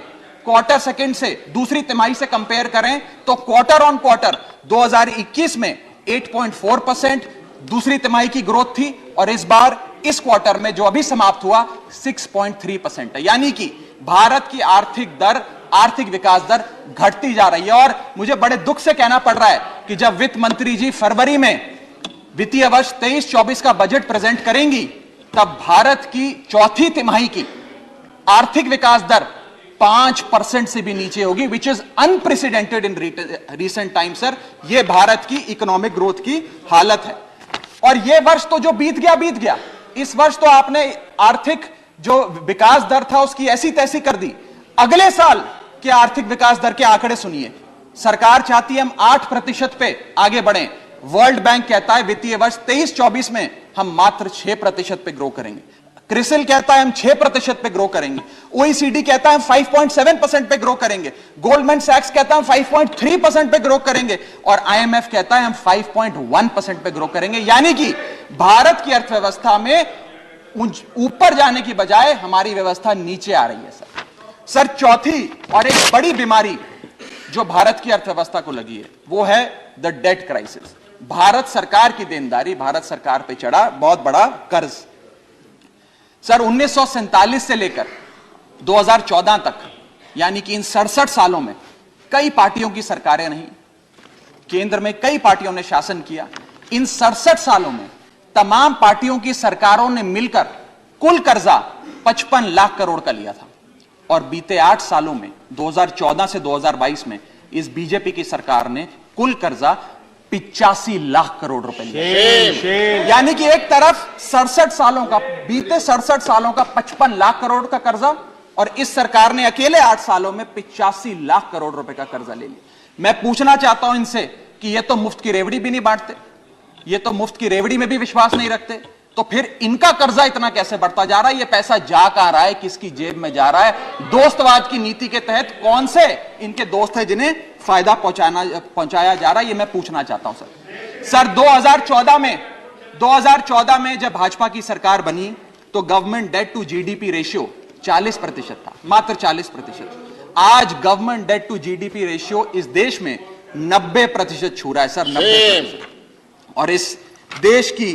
क्वार्टर सेकंड से दूसरी तिमाही से कंपेयर करें तो क्वार्टर ऑन क्वार्टर 2021 में 8.4% दूसरी तिमाही की ग्रोथ थी, और इस बार इस क्वार्टर में जो अभी समाप्त हुआ 6.3% है। यानी कि भारत की आर्थिक विकास दर घटती जा रही है। और मुझे बड़े दुख से कहना पड़ रहा है कि जब वित्त मंत्री जी फरवरी में वित्तीय वर्ष 23-24 का बजट प्रेजेंट करेंगी तब भारत की चौथी तिमाही की आर्थिक विकास दर 5% से भी नीचे होगी, which is unprecedented in recent time sir. यह भारत की इकोनॉमिक ग्रोथ की हालत है। और यह वर्ष तो जो बीत गया, इस वर्ष तो आपने आर्थिक जो विकास दर था उसकी ऐसी तैसी कर दी। अगले साल के आर्थिक विकास दर के आंकड़े सुनिए। सरकार चाहती है हम 8% पे आगे बढ़ें। वर्ल्ड बैंक कहता है वित्तीय वर्ष 23-24 में हम मात्र 6% पे ग्रो करेंगे। क्रिसिल कहता है हम 6% पे ग्रो करेंगे। ओईसीडी कहता है हम 5.7% पे ग्रो करेंगे। गोल्डमैन सैक्स कहता है हम 5.3% पे ग्रो करेंगे, और आईएमएफ कहता है हम 5.1% पे ग्रो करेंगे। यानी कि भारत की अर्थव्यवस्था में ऊपर जाने की बजाय हमारी व्यवस्था नीचे आ रही है सर। चौथी और एक बड़ी बीमारी जो भारत की अर्थव्यवस्था को लगी है वो है द डेट क्राइसिस। भारत सरकार की देनदारी, भारत सरकार पे चढ़ा बहुत बड़ा कर्ज। सर 1947 से लेकर 2014 तक, यानी कि इन 67 सालों में कई पार्टियों की सरकारें रहीं, केंद्र में कई पार्टियों ने शासन किया। इन 67 सालों में तमाम पार्टियों की सरकारों ने मिलकर कुल कर्जा 55 लाख करोड़ का लिया था और बीते 8 सालों में 2014 से 2022 में इस बीजेपी की सरकार ने कुल कर्जा 85 लाख करोड़ रुपए लिया। यानी कि एक तरफ 67 सालों का, बीते 67 सालों का 55 लाख करोड़ का कर्जा और इस सरकार ने अकेले 8 सालों में 85 लाख करोड़ रुपए का कर्जा ले लिया। मैं पूछना चाहता हूं इनसे कि ये तो मुफ्त की रेवड़ी भी नहीं बांटते, ये तो मुफ्त की रेवड़ी में भी विश्वास नहीं रखते, तो फिर इनका कर्जा इतना कैसे बढ़ता जा रहा है? ये पैसा जा कहां रहा है, किसकी जेब में जा रहा है? दोस्तवाद की नीति के तहत कौन से इनके दोस्त हैं जिन्हें फायदा पहुंचाया जा रहा है? ये मैं पूछना चाहता हूं सर 2014 में जब भाजपा की सरकार बनी तो government debt to GDP ratio 40% था, मात्र 40%। आज government debt to GDP ratio इस देश में 90% छू रहा है सर, 90%। और इस देश की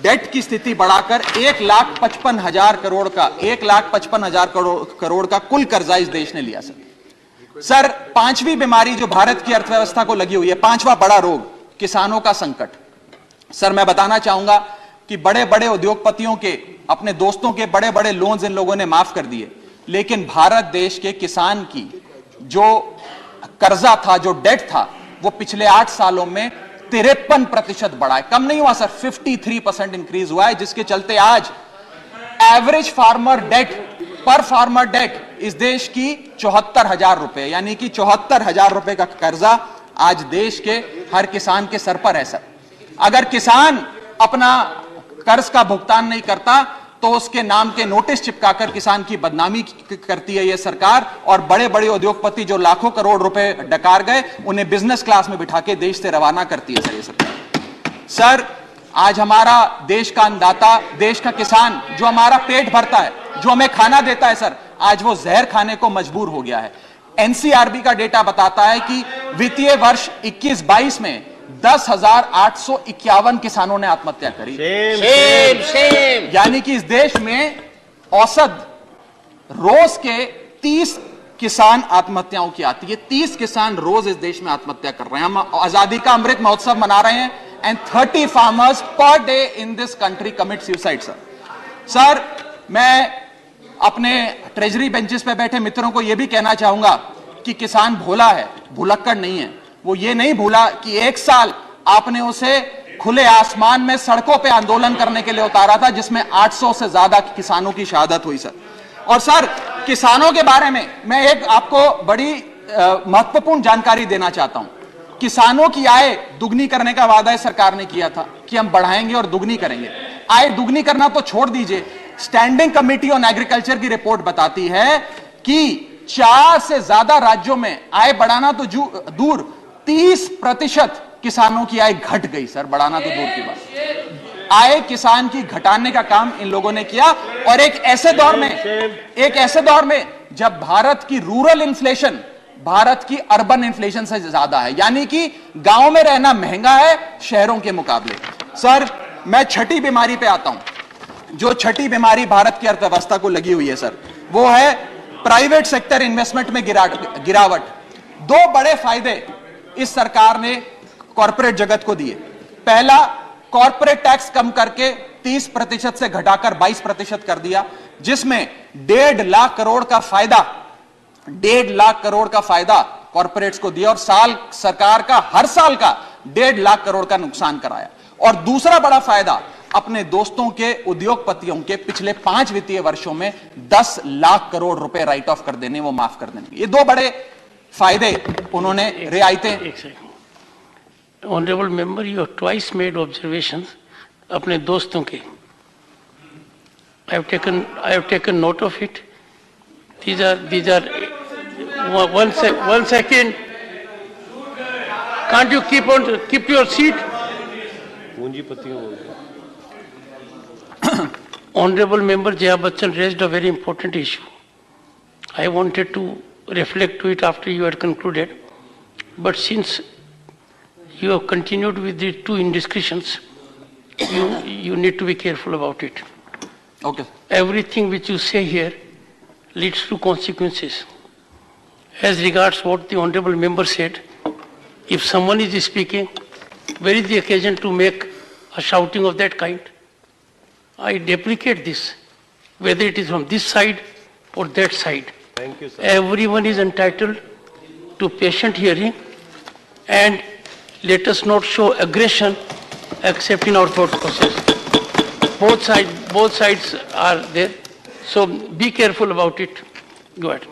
डेट की स्थिति बढ़ाकर 1,55,000 करोड़ का 1,55,000 करोड़ का कुल कर्जा इस देश ने लिया सर। पांचवी बीमारी जो भारत की अर्थव्यवस्था को लगी हुई है, पांचवा बड़ा रोग, किसानों का संकट। सर मैं बताना चाहूंगा कि बड़े बड़े उद्योगपतियों के, अपने दोस्तों के बड़े बड़े लोन्स इन लोगों ने माफ कर दिए, लेकिन भारत देश के किसान की जो कर्जा था, जो डेट था, वो पिछले 8 सालों में 53% बढ़ा है, कम नहीं हुआ सर, 53% इंक्रीज हुआ है, जिसके चलते आज एवरेज फार्मर डेट पर फार्मर डेट इस देश की 74,000 रुपए, यानी कि 74,000 रुपए का कर्जा आज देश के हर किसान के सर पर है सर। अगर किसान अपना कर्ज का भुगतान नहीं करता तो उसके नाम के नोटिस चिपकाकर किसान की बदनामी करती है यह सरकार, और बड़े बड़े उद्योगपति जो लाखों करोड़ रुपए डकार गए उन्हें बिजनेस क्लास में बिठा के देश से रवाना करती है सर ये सरकार। सर आज हमारा देश का अन्नदाता, देश का किसान जो हमारा पेट भरता है, जो हमें खाना देता है सर, आज वो जहर खाने को मजबूर हो गया है। एनसीआरबी का डेटा बताता है कि वित्तीय वर्ष 21-22 में 10,851 किसानों ने आत्महत्या करी। यानी कि इस देश में औसत रोज के 30 किसान आत्महत्याओं की आती है, 30 किसान रोज इस देश में आत्महत्या कर रहे हैं। हम आजादी का अमृत महोत्सव मना रहे हैं and 30 farmers per day in this country commit suicide sir. मैं अपने ट्रेजरी बेंचेस पे बैठे मित्रों को यह भी कहना चाहूंगा कि किसान भोला है, भुलक्कड़ नहीं है। वो ये नहीं भूला कि 1 साल आपने उसे खुले आसमान में सड़कों पे आंदोलन करने के लिए उतारा था, जिसमें 800 से ज्यादा किसानों की शहादत हुई सर। और सर किसानों के बारे में मैं एक आपको बड़ी महत्वपूर्ण जानकारी देना चाहता हूं। किसानों की आय दुगनी करने का वादा सरकार ने किया था कि हम बढ़ाएंगे और दुगनी करेंगे। आय दुगनी करना तो छोड़ दीजिए, स्टैंडिंग कमेटी ऑन एग्रीकल्चर की रिपोर्ट बताती है कि 4 से ज्यादा राज्यों में आय बढ़ाना तो दूर, 30% किसानों की आय घट गई सर, बढ़ाना तो दूर की बात। आय किसान की घटाने का काम इन लोगों ने किया, और एक ऐसे दौर में जब भारत की रूरल इन्फ्लेशन भारत की अर्बन इन्फ्लेशन से ज्यादा है, यानी कि गांव में रहना महंगा है शहरों के मुकाबले। सर मैं छठी बीमारी पे आता हूं। जो छठी बीमारी भारत की अर्थव्यवस्था को लगी हुई है सर, वो है प्राइवेट सेक्टर इन्वेस्टमेंट में गिरावट। 2 बड़े फायदे इस सरकार ने कॉर्पोरेट जगत को दिए। पहला, कॉर्पोरेट टैक्स कम करके 30% से घटाकर 22% कर दिया, जिसमें 1.5 लाख करोड़ का फायदा कॉर्पोरेट्स को दिया, और सरकार का हर साल का 1.5 लाख करोड़ का नुकसान कराया। और दूसरा बड़ा फायदा, अपने दोस्तों के उद्योगपतियों के पिछले 5 वित्तीय वर्षों में 10 लाख करोड़ रुपए राइट ऑफ कर देने, वो माफ कर देने। ये 2 बड़े फायदे उन्होंने, रियायतें। Honourable member, you have twice made observations अपने दोस्तों के। I have taken note of it. These are one second. Can't you keep your seat? Honorable member Jaya Bachchan raised a very important issue. I wanted to reflect to it after you had concluded, but since you have continued with the 2 indiscretions, you need to be careful about it. Okay. Everything which you say here leads to consequences. As regards what the honorable member said, if someone is speaking, where is the occasion to make a shouting of that kind? I deprecate this. whether it is from this side or that side. Thank you, sir. Everyone is entitled to patient hearing, and let us not show aggression except in our thought process. Both sides are there, so be careful about it. Go ahead.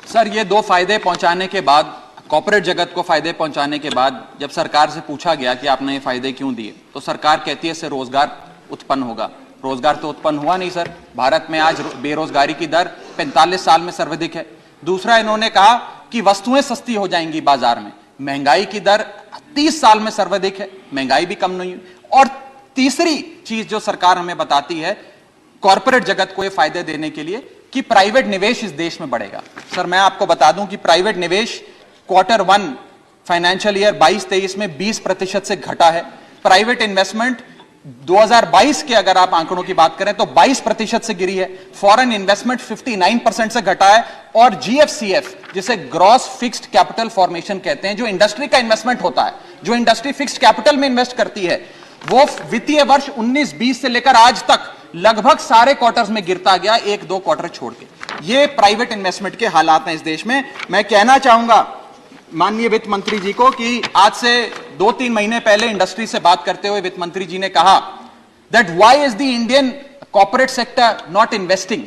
Sir ये दो फायदे पहुंचाने के बाद, corporate जगत को फायदे पहुंचाने के बाद जब सरकार से पूछा गया कि आपने ये फायदे क्यों दिए, तो सरकार कहती है इससे रोजगार उत्पन्न होगा। रोजगार तो उत्पन्न हुआ नहीं सर। भारत में आज बेरोजगारी की दर 45 साल में सर्वाधिक है। दूसरा, इन्होंने कहा कि वस्तुएं सस्ती हो जाएंगी बाजार में। महंगाई की दर 30 साल में सर्वाधिक है, महंगाई भी कम नहीं हुई। और तीसरी चीज जो सरकार हमें बताती है कॉर्पोरेट जगत को ये फायदे देने के लिए कि प्राइवेट निवेश इस देश में बढ़ेगा। सर मैं आपको बता दूं कि प्राइवेट निवेश Q1 फाइनेंशियल ईयर 22-23 में 20% से घटा है। प्राइवेट इन्वेस्टमेंट 2022 के अगर आप आंकड़ों की बात करें तो 22% से गिरी है। फॉरेन इन्वेस्टमेंट 59% से घटा है। और GFCF, जिसे ग्रॉस फिक्स्ड कैपिटल फॉर्मेशन कहते हैं, जो इंडस्ट्री का इन्वेस्टमेंट होता है, जो इंडस्ट्री फिक्स्ड कैपिटल में इन्वेस्ट करती है, वो वित्तीय वर्ष 19-20 से लेकर आज तक लगभग सारे क्वार्टर्स में गिरता गया, 1-2 क्वार्टर छोड़ के। ये प्राइवेट इन्वेस्टमेंट के हालात हैं इस देश में। मैं कहना चाहूंगा माननीय वित्त मंत्री जी को कि आज से 2-3 महीने पहले इंडस्ट्री से बात करते हुए वित्त मंत्री जी ने कहा that why is the Indian corporate sector not investing.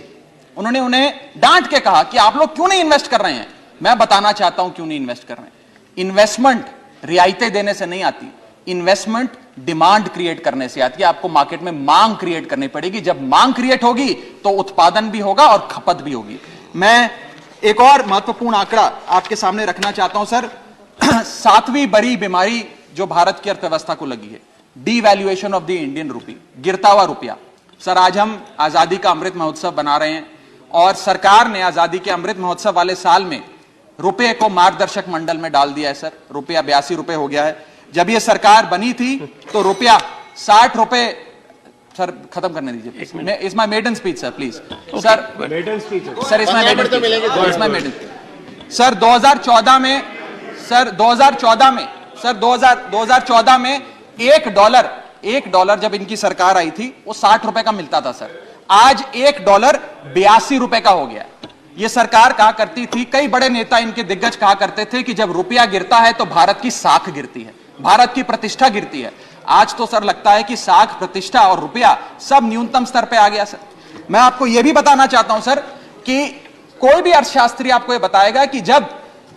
उन्होंने उन्हें डांट के कहा कि आप लोग क्यों नहीं इन्वेस्ट कर रहे हैं। मैं बताना चाहता हूं क्यों नहीं इन्वेस्ट कर रहे हैं। इन्वेस्टमेंट रियायतें देने से नहीं आती, इन्वेस्टमेंट डिमांड क्रिएट करने से आती है। आपको मार्केट में मांग क्रिएट करनी पड़ेगी। जब मांग क्रिएट होगी तो उत्पादन भी होगा और खपत भी होगी। मैं एक और महत्वपूर्ण आंकड़ा आपके सामने रखना चाहता हूं सर। 7वीं बड़ी बीमारी जो भारत की अर्थव्यवस्था को लगी है, devaluation of the Indian rupee, गिरता हुआ रुपया। सर आज हम आजादी का अमृत महोत्सव बना रहे हैं और सरकार ने आजादी के अमृत महोत्सव वाले साल में रुपये को मार्गदर्शक मंडल में डाल दिया है। सर रुपया 82 रुपए हो गया है। जब ये सरकार बनी थी तो रुपया 60 रुपए। सर खत्म करने दीजिए। Is my maiden speech sir please. Sir maiden speech sir is my maiden. Sir 2014 में सर 2014 में $1 जब इनकी सरकार आई थी वो 60 रुपए का मिलता था सर। आज $1 82 रुपए का हो गया। ये सरकार कहा करती थी, कई बड़े नेता इनके दिग्गज कहा करते थे कि जब रुपया गिरता है तो भारत की साख गिरती है, भारत की प्रतिष्ठा गिरती है। आज तो सर लगता है कि साख, प्रतिष्ठा और रुपया सब न्यूनतम स्तर पे आ गया सर। मैं आपको यह भी बताना चाहता हूं सर कि कोई भी अर्थशास्त्री आपको यह बताएगा कि जब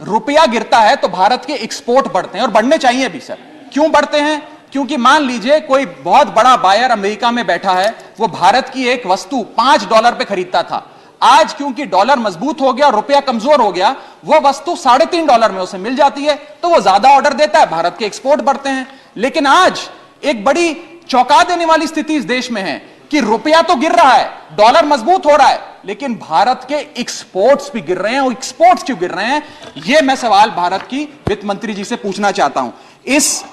रुपया गिरता है तो भारत के एक्सपोर्ट बढ़ते हैं और बढ़ने चाहिए भी सर। क्यों बढ़ते हैं? क्योंकि मान लीजिए कोई बहुत बड़ा बायर अमेरिका में बैठा है, वो भारत की एक वस्तु $5 पे खरीदता था। आज क्योंकि डॉलर मजबूत हो गया, रुपया कमजोर हो गया, वो वस्तु $3.5 में उसे मिल जाती है, तो वो ज्यादा ऑर्डर देता है, भारत के एक्सपोर्ट बढ़ते हैं। लेकिन आज एक बड़ी चौंका देने वाली स्थिति इस देश में है कि रुपया तो गिर रहा है, डॉलर मजबूत हो रहा है, लेकिन भारत के एक्सपोर्ट्स भी गिर रहे हैं। और एक्सपोर्ट्स क्यों गिर रहे हैं, यह मैं सवाल भारत की वित्त मंत्री जी से पूछना चाहता हूं। इस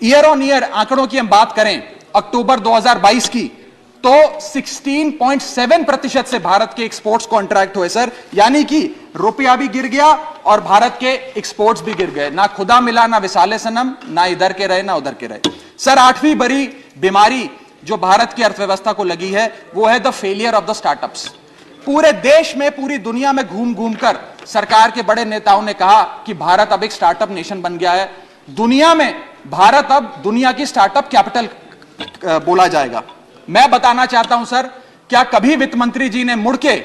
ईयर ऑन ईयर आंकड़ों की हम बात करें अक्टूबर 2022 की, तो 16.7% से भारत के एक्सपोर्ट्स कॉन्ट्रैक्ट हुए सर। यानी कि रुपया भी गिर गया और भारत के एक्सपोर्ट्स भी गिर गए। ना खुदा मिला, ना विसाले सनम, ना इधर के रहे ना उधर के रहे। सर 8वीं बड़ी बीमारी जो भारत की अर्थव्यवस्था को लगी है वो है the failure of the startups. पूरे देश में, पूरी दुनिया में घूम घूम कर सरकार के बड़े नेताओं ने कहा कि भारत अब एक स्टार्टअप नेशन बन गया है। दुनिया में भारत अब दुनिया की स्टार्टअप कैपिटल बोला जाएगा। मैं बताना चाहता हूं सर, क्या कभी वित्त मंत्री जी ने मुड़ के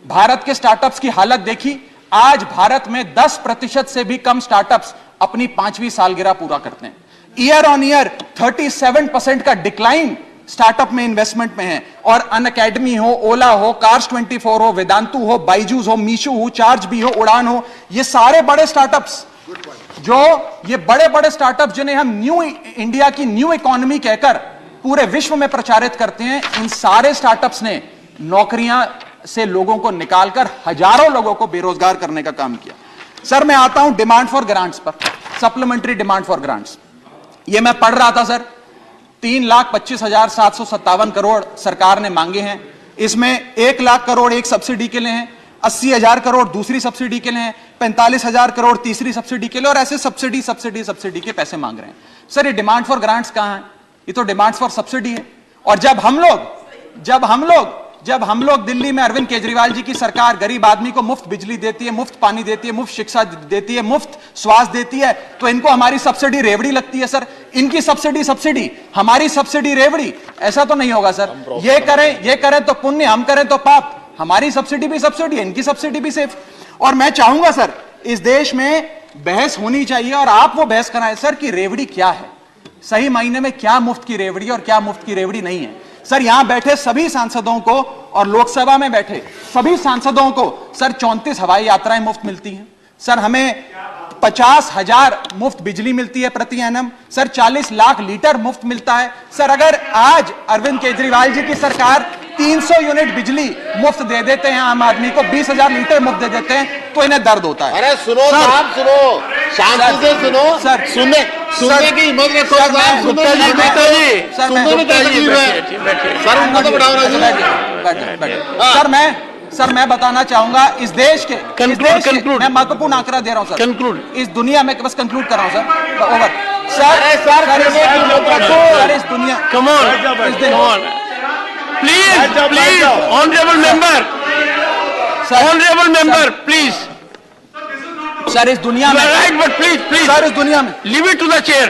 भारत के स्टार्टअप्स की हालत देखी? आज भारत में 10% से भी कम स्टार्टअप्स अपनी 5वीं सालगिरह पूरा करते हैं। ईयर ऑन ईयर 37% का डिक्लाइन स्टार्टअप में इन्वेस्टमेंट में है। और अनअकैडमी हो, ओला हो, कार्स 24 हो, वेदांतु हो, बाइजूस हो, मीशो हो, चार्ज भी हो, उड़ान हो, ये सारे बड़े स्टार्टअप्स, जो ये बड़े बड़े स्टार्टअप जिन्हें हम न्यू इंडिया की न्यू इकोनॉमी कहकर पूरे विश्व में प्रचारित करते हैं, इन सारे स्टार्टअप्स ने नौकरियां से लोगों को निकालकर हजारों लोगों को बेरोजगार करने का काम किया। सर मैं आता हूं डिमांड फॉर ग्रांट्स पर, सप्लीमेंट्री डिमांड फॉर ग्रांट्स। ये मैं पढ़ रहा था सर, 3,25,757 करोड़ सरकार ने मांगे हैं। इसमें 1 लाख करोड़ एक सब्सिडी के लिए हैं, 80,000 करोड़ दूसरी सब्सिडी के लिए हैं, 45,000 करोड़ तीसरी सब्सिडी के लिए, और ऐसे सब्सिडी के पैसे मांग रहे हैं। सर ये डिमांड फॉर ग्रांट्स कहां है? ये तो डिमांड फॉर सब्सिडी है। और जब हम लोग दिल्ली में अरविंद केजरीवाल जी की सरकार गरीब आदमी को मुफ्त बिजली देती है, मुफ्त पानी देती है, मुफ्त शिक्षा देती है, मुफ्त स्वास्थ्य देती है, तो इनको हमारी सब्सिडी रेवड़ी लगती है सर। इनकी सब्सिडी, हमारी सब्सिडी रेवड़ी। ऐसा तो नहीं होगा सर। ये करें तो पुण्य, हम करें तो पाप। हमारी सब्सिडी भी सब्सिडी है, इनकी सब्सिडी भी सेफ। और मैं चाहूंगा सर, इस देश में बहस होनी चाहिए और आप वो बहस कराएं सर कि रेवड़ी क्या है, सही मायने में क्या मुफ्त की रेवड़ी और क्या मुफ्त की रेवड़ी नहीं है। सर यहां बैठे सभी सांसदों को और लोकसभा में बैठे सभी सांसदों को सर 34 हवाई यात्राएं मुफ्त मिलती हैं सर। हमें 50,000 मुफ्त बिजली मिलती है प्रति एनम सर। 40 लाख लीटर मुफ्त मिलता है सर। अगर आज अरविंद केजरीवाल जी की सरकार 300 यूनिट बिजली मुफ्त दे देते हैं आम आदमी को, 20,000 लीटर मुफ्त दे देते हैं, तो इन्हें दर्द होता है। अरे सुनो साहब, सुनो, शांति से सुनो सर। सुनने की हिम्मत रखो साहब। सुनने में तकलीफ है सर, उनको तो बढ़ाओ ना। सर मैं बताना चाहूंगा इस देश के मैं महत्वपूर्ण आंकड़ा दे रहा हूं सर। इस दुनिया में बस कंक्लूड कर रहा हूं सर, ओवर सर। इस दुनिया Please, honorable member, please. Sir इस दुनिया में Right, but please. सर इस दुनिया में Leave it to the chair.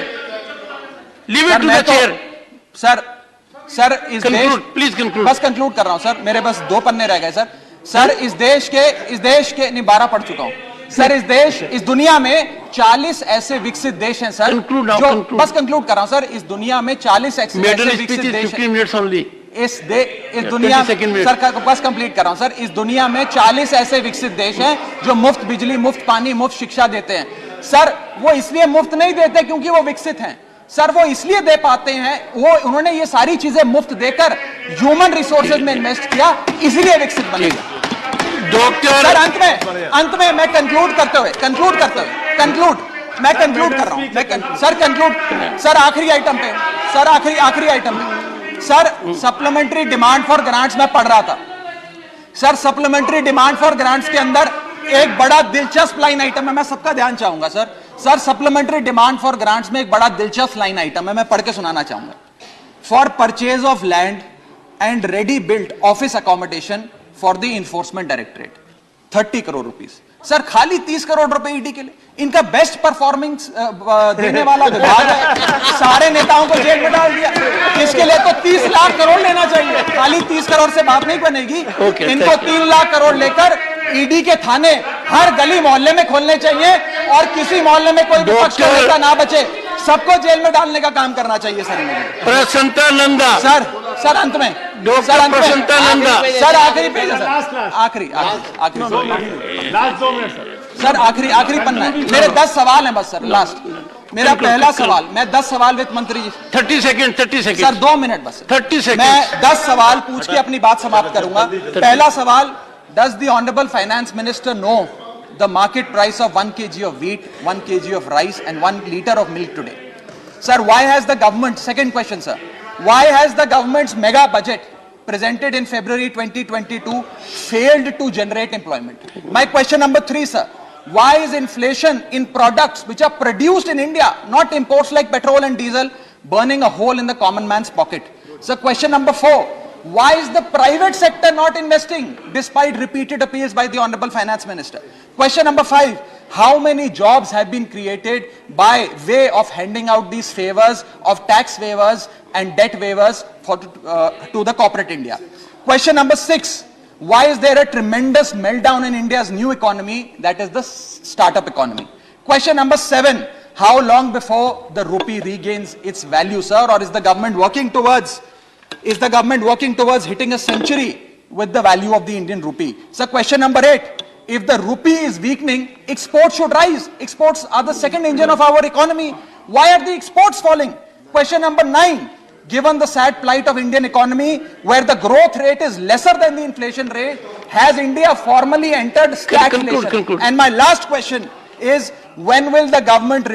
Sir इस देश, Please conclude. बस कंक्लूड कर रहा हूं सर, मेरे बस 2 पन्ने रह गए सर। सर इस देश के नहीं 12 पढ़ चुका हूं सर। इस दुनिया में 40 ऐसे विकसित देश हैं सर। Conclude. बस कंक्लूड कर रहा हूं सर। इस दुनिया में 40 ऐसे विकसित देश 15 minutes only. इस दुनिया सर बस कंप्लीट कर रहा हूं सर। इस दुनिया में 40 ऐसे विकसित देश हैं जो मुफ्त बिजली, मुफ्त पानी, मुफ्त शिक्षा देते हैं सर। वो इसलिए मुफ्त नहीं देते क्योंकि वो विकसित हैं सर। वो इसलिए दे पाते हैं, उन्होंने ये सारी चीजें मुफ्त देकर ह्यूमन रिसोर्सेज में इन्वेस्ट किया, इसलिए विकसित बने डॉक्टर सर। अंत में मैं कंक्लूड कर रहा हूं सर। आखिरी आइटम पे sir, supplementary demand for grants में पढ़ रहा था sir. Supplementary demand for grants के अंदर एक बड़ा दिलचस्प लाइन आइटम है, मैं सबका ध्यान चाहूंगा sir. Supplementary demand for grants में एक बड़ा दिलचस्प लाइन आइटम है, मैं पढ़ के सुनाना चाहूंगा। For purchase of land and ready built office accommodation for the enforcement directorate 30 crore rupees sir. खाली 30 करोड़ रुपए ईडी के लिए। इनका बेस्ट परफॉर्मेंस देने वाला विभाग है, सारे नेताओं को जेल में डाल दिया। इसके लिए तो 30 लाख करोड़ लेना चाहिए। खाली 30 करोड़ से बात नहीं बनेगी। इनको 3 लाख करोड़ लेकर ईडी के थाने हर गली मोहल्ले में खोलने चाहिए और किसी मोहल्ले में कोई विपक्ष का नेता ना बचे, सबको जेल में डालने का काम करना चाहिए सर। प्रसन्नता नंदा सर अंत में प्रसन्नता नंदा सर आखिरी पेज है सर। आखिरी सर आखिरी पन्ना है। मेरे 10 सवाल हैं बस सर। लास्ट मेरा पहला सवाल, मैं 10 सवाल वित्त मंत्री जी 30 सेकंड सर 2 मिनट बस 30 सेकंड मैं 10 सवाल पूछ के अपनी बात समाप्त करूंगा। पहला सवाल, does the honourable finance minister know the market price of 1 kg of wheat, 1 kg of rice and 1 liter of milk today? Sir, why has the government, second question sir, why has the government's mega budget presented in February 2022 failed to generate employment? My question number 3 sir, why is inflation in products which are produced in India, not imports like petrol and diesel, burning a hole in the common man's pocket? Sir, question number 4, why is the private sector not investing despite repeated appeals by the Honorable Finance Minister? Question number 5, how many jobs have been created by way of handing out these favors of tax waivers and debt waivers to the corporate India? Question number 6, why is there a tremendous meltdown in India's new economy, that is the startup economy? Question number 7, how long before the rupee regains its value, sir, or is the government working towards hitting a century with the value of the Indian rupee? So question number 8, if the rupee is weakening, exports should rise. Exports are the second engine of our economy. Why are the exports falling? Question number 9, given the sad plight of Indian economy, where the growth rate is lesser than the inflation rate, has India formally entered stagflation? Conclude. And my last question is, when will the government